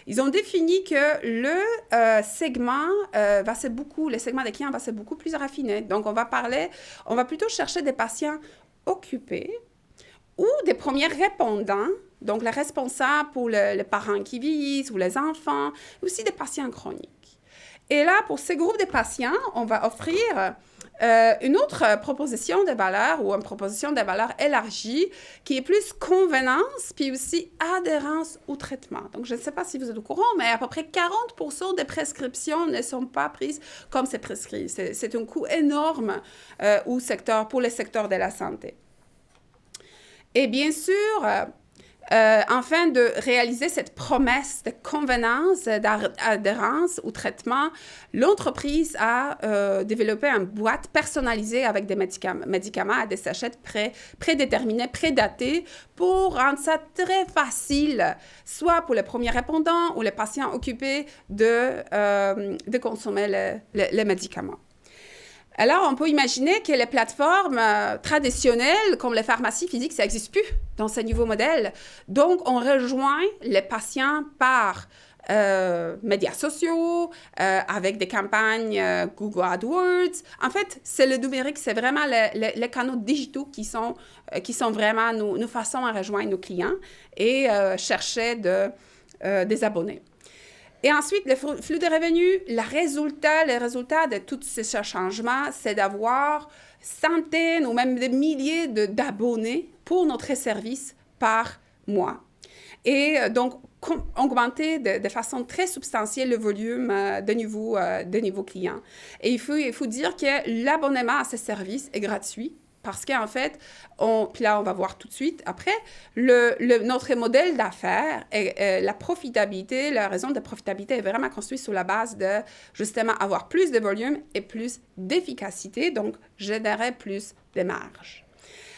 ils ont défini que le segment le segment des clients va se beaucoup plus raffiner. Donc, on va plutôt chercher des patients occupés ou des premiers répondants, donc les responsables pour les parents qui vieillissent ou les enfants, aussi des patients chroniques. Et là, pour ces groupes de patients, on va offrir une autre proposition de valeur ou une proposition de valeur élargie qui est plus convenance puis aussi adhérence au traitement. Donc, je ne sais pas si vous êtes au courant, mais à peu près 40% des prescriptions ne sont pas prises comme c'est prescrit. C'est un coût énorme pour le secteur de la santé. Et bien sûr, afin de réaliser cette promesse de convenance, d'adhérence au traitement, l'entreprise a développé une boîte personnalisée avec des médicaments à des sachets prédéterminés, prédatés, pour rendre ça très facile, soit pour les premiers répondants ou les patients occupés de consommer les médicaments. Alors, on peut imaginer que les plateformes traditionnelles, comme les pharmacies physiques, ça n'existe plus dans ce nouveau modèle. Donc, on rejoint les patients par médias sociaux, avec des campagnes Google AdWords. En fait, c'est le numérique, c'est vraiment les canaux digitaux qui sont vraiment nos façons à rejoindre nos clients et chercher des abonnés. Et ensuite, le flux de revenus, le résultat de tous ces changements, c'est d'avoir centaines ou même des milliers d'abonnés pour notre service par mois. Et donc, augmenter de façon très substantielle le volume de nouveaux clients. Et il faut dire que l'abonnement à ce service est gratuit. Parce qu'en fait, puis là, on va voir tout de suite après, notre modèle d'affaires, la profitabilité, la raison de profitabilité est vraiment construite sur la base de, justement, avoir plus de volume et plus d'efficacité, donc générer plus de marge.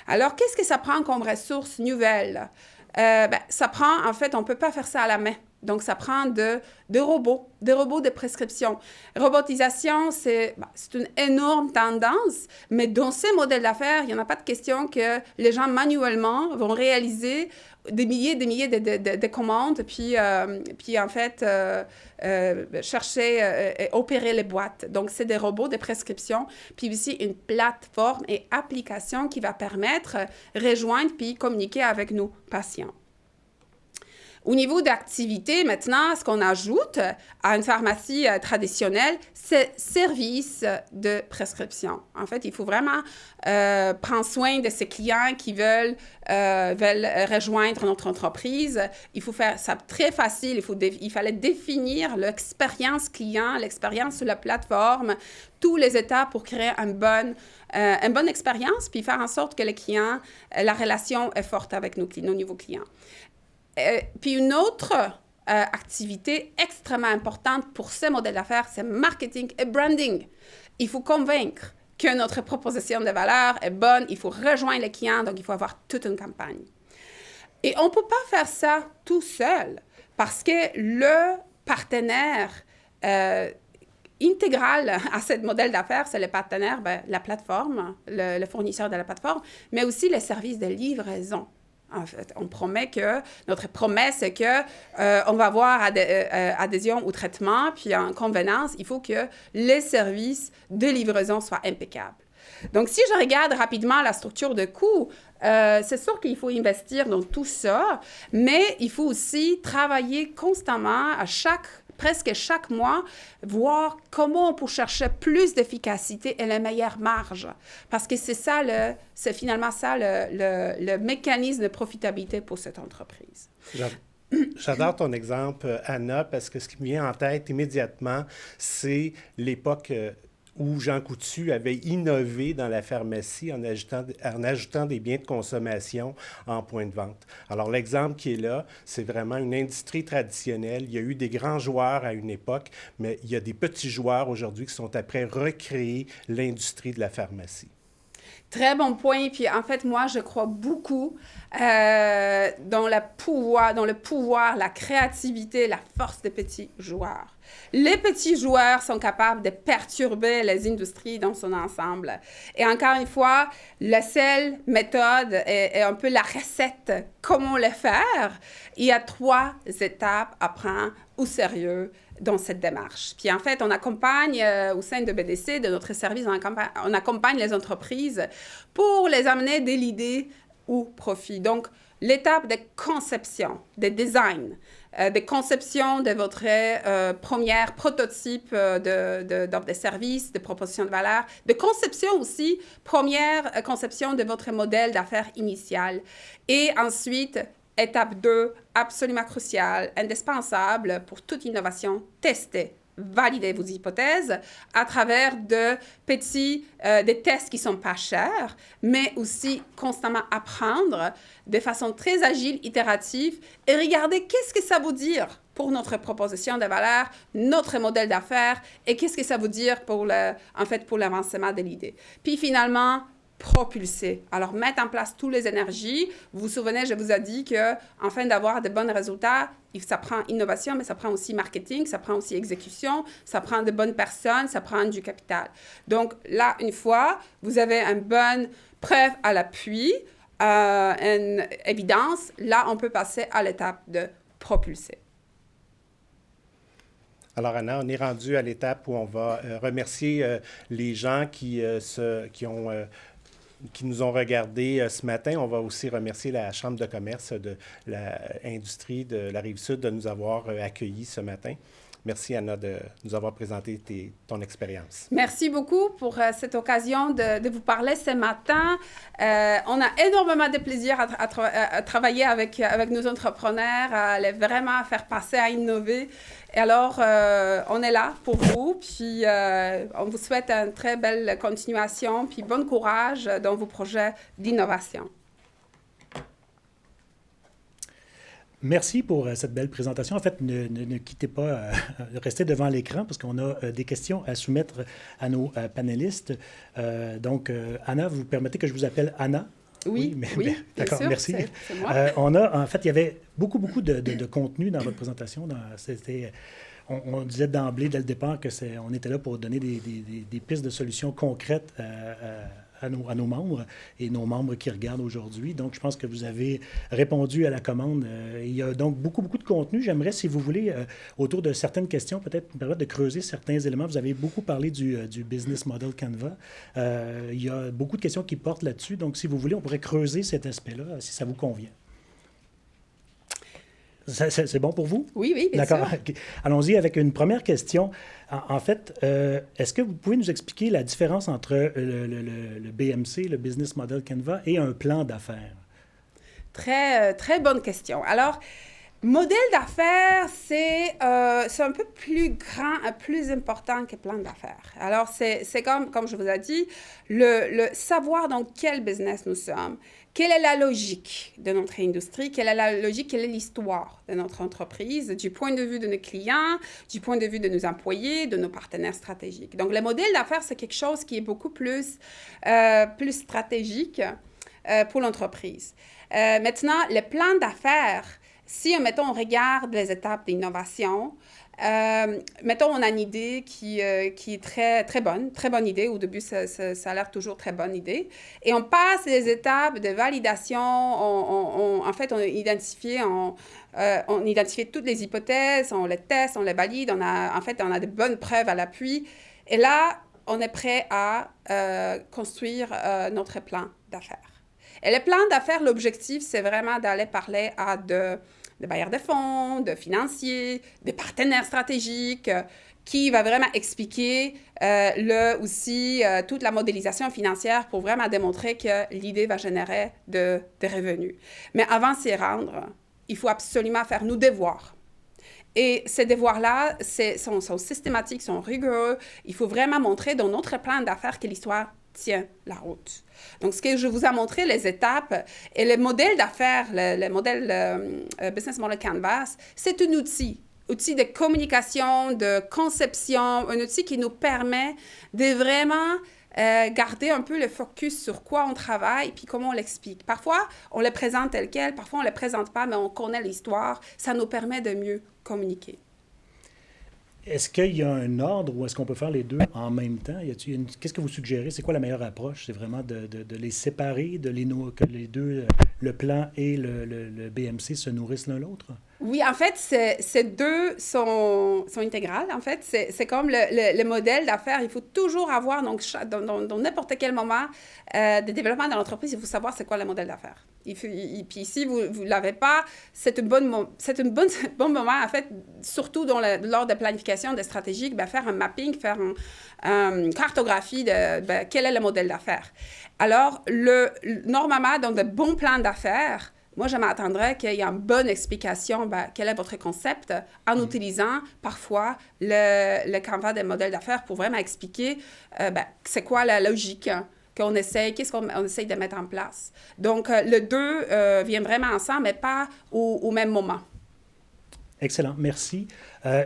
Alors, qu'est-ce que ça prend comme ressources nouvelles? Ça prend, en fait, on ne peut pas faire ça à la main. Donc, ça prend de robots de prescription. Robotisation, c'est une énorme tendance, mais dans ces modèles d'affaires, il n'y en a pas de question que les gens manuellement vont réaliser des milliers de commandes, puis en fait, chercher et opérer les boîtes. Donc, c'est des robots de prescription, puis aussi une plateforme et application qui va permettre de rejoindre puis communiquer avec nos patients. Au niveau d'activité, maintenant, ce qu'on ajoute à une pharmacie traditionnelle, c'est service de prescription. En fait, il faut vraiment prendre soin de ces clients qui veulent rejoindre notre entreprise. Il faut faire ça très facile. Il fallait définir l'expérience client, l'expérience sur la plateforme, tous les étapes pour créer une bonne expérience, puis faire en sorte que les clients, la relation est forte avec nos nouveaux clients. Puis une autre activité extrêmement importante pour ce modèle d'affaires, c'est marketing et branding. Il faut convaincre que notre proposition de valeur est bonne, il faut rejoindre les clients, donc il faut avoir toute une campagne. Et on ne peut pas faire ça tout seul parce que le partenaire intégral à ce modèle d'affaires, c'est le partenaire, la plateforme, le fournisseur de la plateforme, mais aussi les services de livraison. En fait, notre promesse est qu'on va avoir adhésion au traitement, puis en convenance, il faut que les services de livraison soient impeccables. Donc, si je regarde rapidement la structure de coûts, c'est sûr qu'il faut investir dans tout ça, mais il faut aussi travailler constamment presque chaque mois, voir comment on peut chercher plus d'efficacité et la meilleure marge. Parce que c'est finalement ça le mécanisme de profitabilité pour cette entreprise. J'adore ton exemple, Anna, parce que ce qui me vient en tête immédiatement, c'est l'époque où Jean Coutu avait innové dans la pharmacie en ajoutant des biens de consommation en point de vente. Alors, l'exemple qui est là, c'est vraiment une industrie traditionnelle. Il y a eu des grands joueurs à une époque, mais il y a des petits joueurs aujourd'hui qui sont après recréer l'industrie de la pharmacie. Très bon point. Puis en fait, moi, je crois beaucoup dans le pouvoir, la créativité, la force des petits joueurs. Les petits joueurs sont capables de perturber les industries dans son ensemble. Et encore une fois, la seule méthode est un peu la recette, comment le faire. Il y a 3 étapes à prendre au sérieux dans cette démarche. Puis en fait, on accompagne au sein de BDC, de notre service, on accompagne les entreprises pour les amener de l'idée au profit. Donc, l'étape de conception, de design, de conception de votre premier prototype d'offre de service, de proposition de valeur, de conception aussi, première conception de votre modèle d'affaires initial. Et ensuite, étape 2, absolument cruciale, indispensable pour toute innovation, tester, valider vos hypothèses à travers des tests qui ne sont pas chers, mais aussi constamment apprendre de façon très agile, itérative, et regarder qu'est-ce que ça veut dire pour notre proposition de valeur, notre modèle d'affaires, et qu'est-ce que ça veut dire pour l'avancement de l'idée. Puis finalement, propulser. Alors, mettre en place toutes les énergies. Vous vous souvenez, je vous ai dit qu'afin d'avoir de bons résultats, ça prend innovation, mais ça prend aussi marketing, ça prend aussi exécution, ça prend de bonnes personnes, ça prend du capital. Donc, là, une fois, vous avez une bonne preuve à l'appui, une évidence, là, on peut passer à l'étape de propulser. Alors, Anna, on est rendu à l'étape où on va remercier les gens qui nous ont regardés ce matin. On va aussi remercier la Chambre de commerce de l'industrie de la Rive-Sud de nous avoir accueillis ce matin. Merci, Anna, de nous avoir présenté ton expérience. Merci beaucoup pour cette occasion de vous parler ce matin. On a énormément de plaisir à travailler avec nos entrepreneurs, à les vraiment faire passer à innover. Et alors, on est là pour vous, puis on vous souhaite une très belle continuation, puis bon courage dans vos projets d'innovation. Merci pour cette belle présentation. En fait, ne quittez pas, restez devant l'écran parce qu'on a des questions à soumettre à nos panélistes. Donc, Anna, vous permettez que je vous appelle Anna? Oui, d'accord, sûr, merci. C'est moi. En fait, il y avait beaucoup de contenu dans votre présentation. On disait d'emblée, dès le départ, on était là pour donner des pistes de solutions concrètes à nos membres et nos membres qui regardent aujourd'hui. Donc, je pense que vous avez répondu à la commande. Il y a donc beaucoup de contenu. J'aimerais, si vous voulez, autour de certaines questions, peut-être me permettre de creuser certains éléments. Vous avez beaucoup parlé du Business Model Canva. Il y a beaucoup de questions qui portent là-dessus. Donc, si vous voulez, on pourrait creuser cet aspect-là, si ça vous convient. C'est bon pour vous? Oui, bien sûr. D'accord. Okay. Allons-y avec une première question. En fait, est-ce que vous pouvez nous expliquer la différence entre le BMC, le Business Model Canva, et un plan d'affaires? Très bonne question. Alors, modèle d'affaires, c'est un peu plus grand, plus important que plan d'affaires. Alors, c'est comme je vous ai dit, le savoir dans quel business nous sommes. Quelle est la logique de notre industrie? Quelle est la logique? Quelle est l'histoire de notre entreprise du point de vue de nos clients, du point de vue de nos employés, de nos partenaires stratégiques? Donc, le modèle d'affaires, c'est quelque chose qui est beaucoup plus stratégique pour l'entreprise. Maintenant, le plan d'affaires, si, mettons, on regarde les étapes d'innovation, mettons, on a une idée qui est très bonne idée. Au début, ça a l'air toujours très bonne idée. Et on passe les étapes de validation. En fait, on identifie toutes les hypothèses, on les teste, on les valide. On a de bonnes preuves à l'appui. Et là, on est prêt à construire notre plan d'affaires. Et le plan d'affaires, l'objectif, c'est vraiment d'aller parler à de bailleurs de fonds, de financiers, de partenaires stratégiques, qui va vraiment expliquer toute la modélisation financière pour vraiment démontrer que l'idée va générer des revenus. Mais avant de s'y rendre, il faut absolument faire nos devoirs. Et ces devoirs-là sont systématiques, sont rigoureux. Il faut vraiment montrer dans notre plan d'affaires que l'histoire tient la route. Donc, ce que je vous ai montré, les étapes et le modèle d'affaires, le modèle Business Model Canvas, c'est un outil de communication, de conception, un outil qui nous permet de vraiment garder un peu le focus sur quoi on travaille puis comment on l'explique. Parfois, on le présente tel quel, parfois on ne le présente pas, mais on connaît l'histoire. Ça nous permet de mieux communiquer. Est-ce qu'il y a un ordre ou est-ce qu'on peut faire les deux en même temps? Qu'est-ce que vous suggérez? C'est quoi la meilleure approche? C'est vraiment de les séparer, que les deux, le plan et le BMC, se nourrissent l'un l'autre? Oui, en fait, ces deux sont intégrales. En fait, c'est comme le modèle d'affaires. Il faut toujours avoir, donc, dans n'importe quel moment de développement de l'entreprise, il faut savoir c'est quoi le modèle d'affaires. Puis si vous ne l'avez pas, c'est un bon moment, en fait, surtout lors de planification de stratégique, faire un mapping, faire une cartographie de quel est le modèle d'affaires. Alors, normalement, dans de bons plans d'affaires, moi, je m'attendrais qu'il y ait une bonne explication, quel est votre concept, en utilisant parfois le Canva des modèles d'affaires pour vraiment expliquer c'est quoi la logique qu'est-ce qu'on essaye de mettre en place. Donc, les deux viennent vraiment ensemble, mais pas au même moment. Excellent, merci.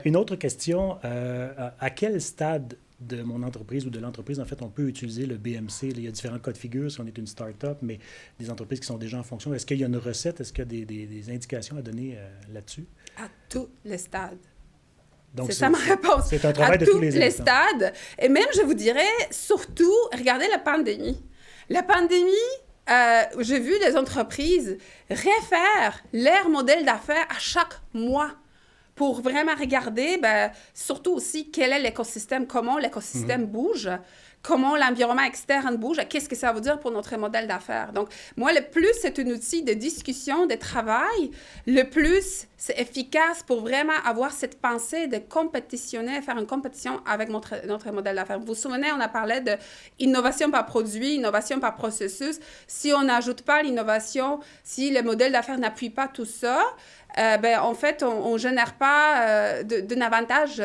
Une autre question, à quel stade de mon entreprise ou de l'entreprise, en fait, on peut utiliser le BMC? Il y a différents cas de figure si on est une start-up, mais des entreprises qui sont déjà en fonction. Est-ce qu'il y a une recette? Est-ce qu'il y a des indications à donner là-dessus? À tous les stades. Donc, c'est ça ma réponse. C'est un travail de tous les stades. Et même, je vous dirais, surtout, regardez la pandémie. La pandémie, j'ai vu des entreprises refaire leur modèle d'affaires à chaque mois pour vraiment regarder, surtout aussi, quel est l'écosystème, comment l'écosystème bouge, comment l'environnement externe bouge, qu'est-ce que ça veut dire pour notre modèle d'affaires. Donc, moi, le plus, c'est un outil de discussion, de travail. Le plus, c'est efficace pour vraiment avoir cette pensée de compétitionner, faire une compétition avec notre modèle d'affaires. Vous vous souvenez, on a parlé d'innovation par produit, innovation par processus. Si on n'ajoute pas l'innovation, si le modèle d'affaires n'appuie pas tout ça, en fait, on ne génère pas d'un avantage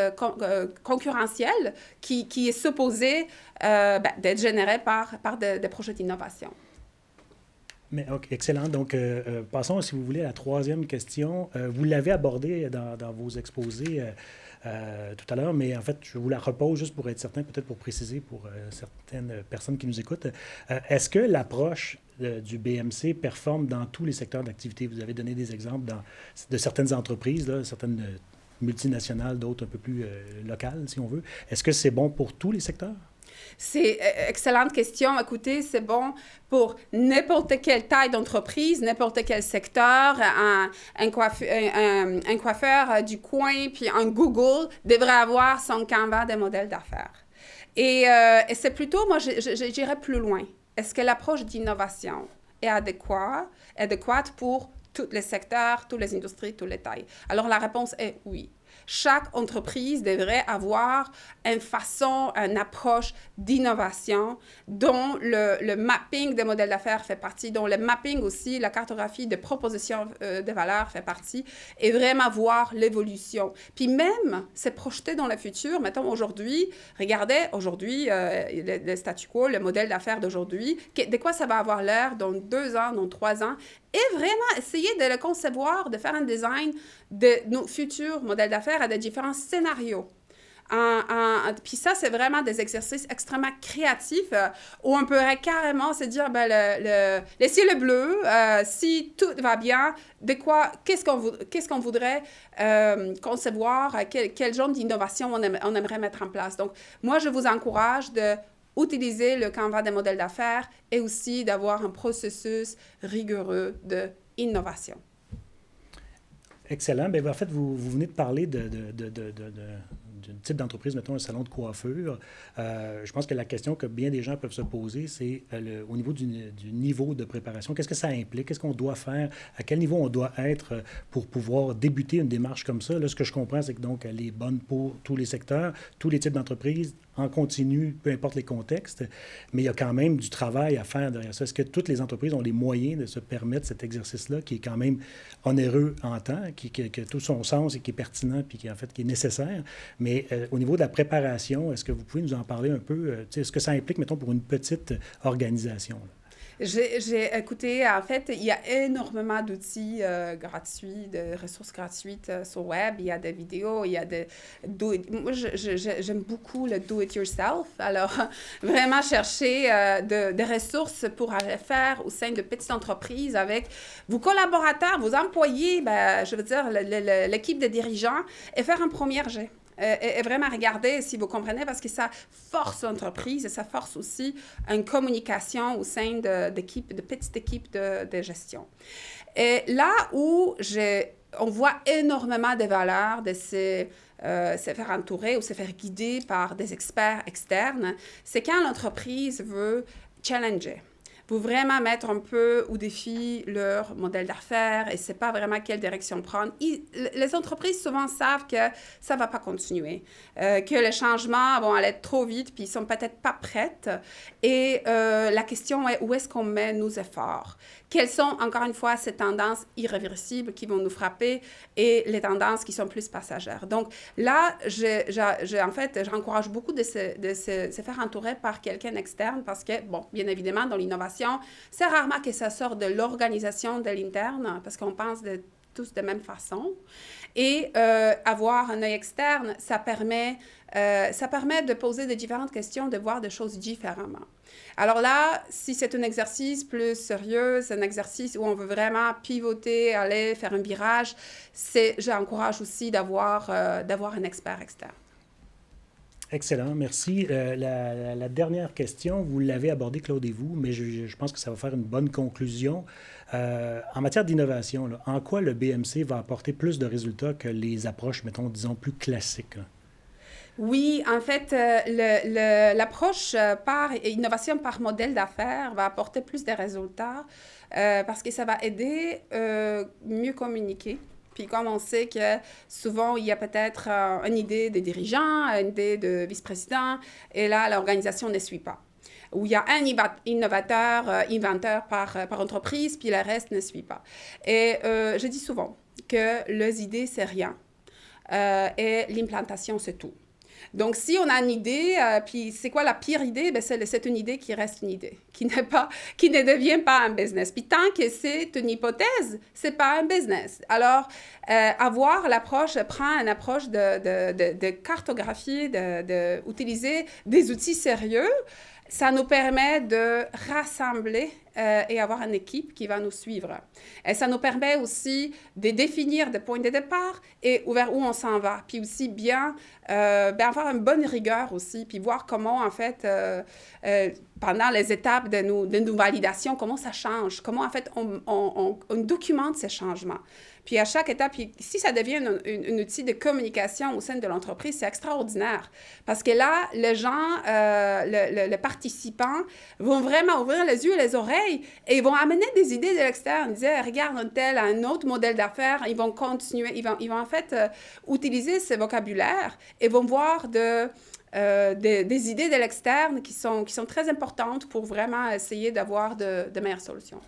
concurrentiel qui est supposé d'être généré par des projets d'innovation. Mais, okay, excellent. Donc, passons, si vous voulez, à la troisième question. Vous l'avez abordée dans vos exposés tout à l'heure, mais en fait, je vous la repose juste pour être certain, peut-être pour préciser pour certaines personnes qui nous écoutent. Est-ce que l'approche du BMC performe dans tous les secteurs d'activité? Vous avez donné des exemples de certaines entreprises, là, certaines multinationales, d'autres un peu plus locales, si on veut. Est-ce que c'est bon pour tous les secteurs? C'est excellente question. Écoutez, c'est bon pour n'importe quelle taille d'entreprise, n'importe quel secteur. Un coiffeur du coin, puis un Google devrait avoir son Canva des modèles d'affaires. Et c'est plutôt, moi, j'irais plus loin. Est-ce que l'approche d'innovation est adéquate pour tous les secteurs, toutes les industries, toutes les tailles? Alors, la réponse est oui. Chaque entreprise devrait avoir une approche d'innovation dont le mapping des modèles d'affaires fait partie, dont le mapping aussi, la cartographie de propositions de valeur fait partie, et vraiment voir l'évolution. Puis même, se projeter dans le futur. Mettons, regardez aujourd'hui, le statu quo, le modèle d'affaires d'aujourd'hui, de quoi ça va avoir l'air dans 2 ans, dans 3 ans, et vraiment essayer de le concevoir, de faire un design de nos futurs modèles d'affaires à des différents scénarios. Puis ça, c'est vraiment des exercices extrêmement créatifs où on pourrait carrément se dire, le ciel est bleu, si tout va bien, qu'est-ce qu'on voudrait concevoir, quel genre d'innovation on aimerait mettre en place. Donc, moi, je vous encourage d'utiliser le Canva des modèles d'affaires et aussi d'avoir un processus rigoureux d'innovation. Excellent. Bien, en fait, vous venez de parler d'un type d'entreprise, mettons un salon de coiffure. Je pense que la question que bien des gens peuvent se poser, c'est au niveau du niveau de préparation. Qu'est-ce que ça implique? Qu'est-ce qu'on doit faire? À quel niveau on doit être pour pouvoir débuter une démarche comme ça? Là, ce que je comprends, c'est que donc elle est bonne pour tous les secteurs, tous les types d'entreprises, en continu, peu importe les contextes, mais il y a quand même du travail à faire derrière ça. Est-ce que toutes les entreprises ont les moyens de se permettre cet exercice-là, qui est quand même onéreux en temps, qui a tout son sens et qui est pertinent, puis qui est nécessaire? Mais au niveau de la préparation, est-ce que vous pouvez nous en parler un peu? Est-ce que ça implique, mettons, pour une petite organisation, là? Écoutez, en fait, il y a énormément d'outils gratuits, de ressources gratuites sur le web. Il y a des vidéos, il y a moi, j'aime beaucoup le do-it-yourself. Alors, vraiment chercher des ressources pour aller faire au sein de petites entreprises avec vos collaborateurs, vos employés, je veux dire, l'équipe de dirigeants, et faire un premier jet. Et vraiment regarder si vous comprenez, parce que ça force l'entreprise et ça force aussi une communication au sein de petites équipes de gestion. Et là où on voit énormément de valeur de se faire entourer ou se faire guider par des experts externes, c'est quand l'entreprise veut challenger. Pour vraiment mettre un peu au défi leur modèle d'affaires et ne savent pas vraiment quelle direction prendre. Les entreprises souvent savent que ça ne va pas continuer, que les changements vont aller trop vite, puis ils ne sont peut-être pas prêtes. Et la question est, où est-ce qu'on met nos efforts? Quelles sont, encore une fois, ces tendances irréversibles qui vont nous frapper et les tendances qui sont plus passagères? Donc là, en fait, j'encourage beaucoup de se faire entourer par quelqu'un externe parce que, bon, bien évidemment, dans l'innovation, c'est rarement que ça sort de l'organisation de l'interne parce qu'on pense tous de même façon. Et avoir un œil externe, ça permet de poser de différentes questions, de voir des choses différemment. Alors là, si c'est un exercice plus sérieux, c'est un exercice où on veut vraiment pivoter, aller faire un virage, j'encourage aussi d'avoir un expert externe. Excellent, merci. La dernière question, vous l'avez abordée, Claude et vous, mais je pense que ça va faire une bonne conclusion. En matière d'innovation, là, en quoi le BMC va apporter plus de résultats que les approches, mettons, disons, plus classiques, là? Oui, en fait, l'approche par innovation par modèle d'affaires va apporter plus de résultats parce que ça va aider mieux communiquer. Puis comme on sait que souvent, il y a peut-être une idée de dirigeant, une idée de vice-président, et là, l'organisation ne suit pas. Ou il y a un inventeur par entreprise, puis le reste ne suit pas. Et je dis souvent que les idées, c'est rien. Et l'implantation, c'est tout. Donc, si on a une idée, puis c'est quoi la pire idée? Bien, c'est une idée qui reste une idée, qui ne devient pas un business. Puis tant que c'est une hypothèse, c'est pas un business. Alors, prend une approche de cartographie, d'utiliser des outils sérieux ça nous permet de rassembler et avoir une équipe qui va nous suivre. Et ça nous permet aussi de définir des points de départ et vers où on s'en va. Puis aussi bien avoir une bonne rigueur aussi, puis voir comment, en fait, pendant les étapes de nos validations, comment ça change, comment, en fait, on documente ces changements. Puis à chaque étape, si ça devient un outil de communication au sein de l'entreprise, c'est extraordinaire. Parce que là, les gens, les participants vont vraiment ouvrir les yeux et les oreilles et ils vont amener des idées de l'extérieur. Ils disent, regarde un tel, un autre modèle d'affaires. Ils vont continuer, ils vont en fait utiliser ce vocabulaire et vont voir des idées de l'externe qui sont très importantes pour vraiment essayer d'avoir de meilleures solutions.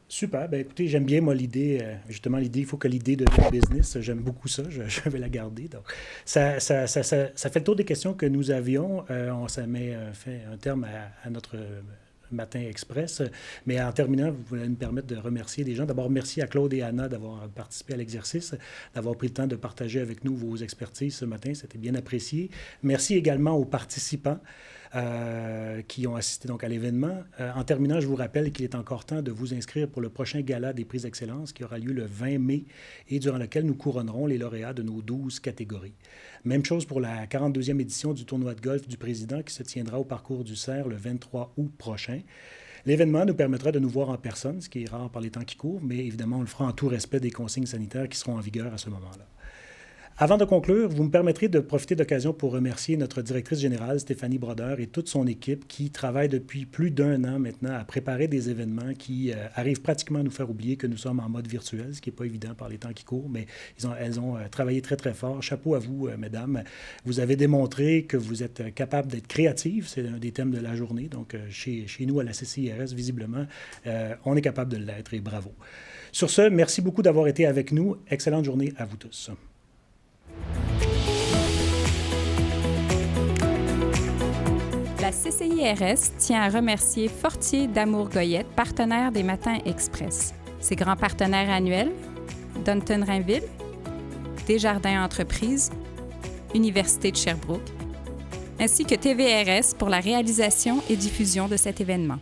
Super. Bien, écoutez, j'aime bien, moi, l'idée, justement, il faut que l'idée devienne business. J'aime beaucoup ça. Je vais la garder. Donc, ça fait le tour des questions que nous avions. Ça fait un terme à notre Matin Express. Mais en terminant, vous voulez me permettre de remercier des gens. D'abord, merci à Claude et Anna d'avoir participé à l'exercice, d'avoir pris le temps de partager avec nous vos expertises ce matin. C'était bien apprécié. Merci également aux participants qui ont assisté donc à l'événement. En terminant, je vous rappelle qu'il est encore temps de vous inscrire pour le prochain gala des prix d'excellence qui aura lieu le 20 mai et durant lequel nous couronnerons les lauréats de nos 12 catégories. Même chose pour la 42e édition du tournoi de golf du président qui se tiendra au parcours du Cerf le 23 août prochain. L'événement nous permettra de nous voir en personne, ce qui est rare par les temps qui courent, mais évidemment, on le fera en tout respect des consignes sanitaires qui seront en vigueur à ce moment-là. Avant de conclure, vous me permettrez de profiter de l'occasion pour remercier notre directrice générale, Stéphanie Brodeur, et toute son équipe qui travaille depuis plus d'1 an maintenant à préparer des événements qui arrivent pratiquement à nous faire oublier que nous sommes en mode virtuel, ce qui n'est pas évident par les temps qui courent, mais elles ont travaillé très, très fort. Chapeau à vous, mesdames. Vous avez démontré que vous êtes capables d'être créatifs. C'est un des thèmes de la journée. Donc, chez nous, à la CCIRS, visiblement, on est capable de l'être et bravo. Sur ce, merci beaucoup d'avoir été avec nous. Excellente journée à vous tous. La CCIRS tient à remercier Fortier d'Amour Goyette, partenaire des Matins Express. Ses grands partenaires annuels, Dunton Rainville, Desjardins Entreprises, Université de Sherbrooke, ainsi que TVRS pour la réalisation et diffusion de cet événement.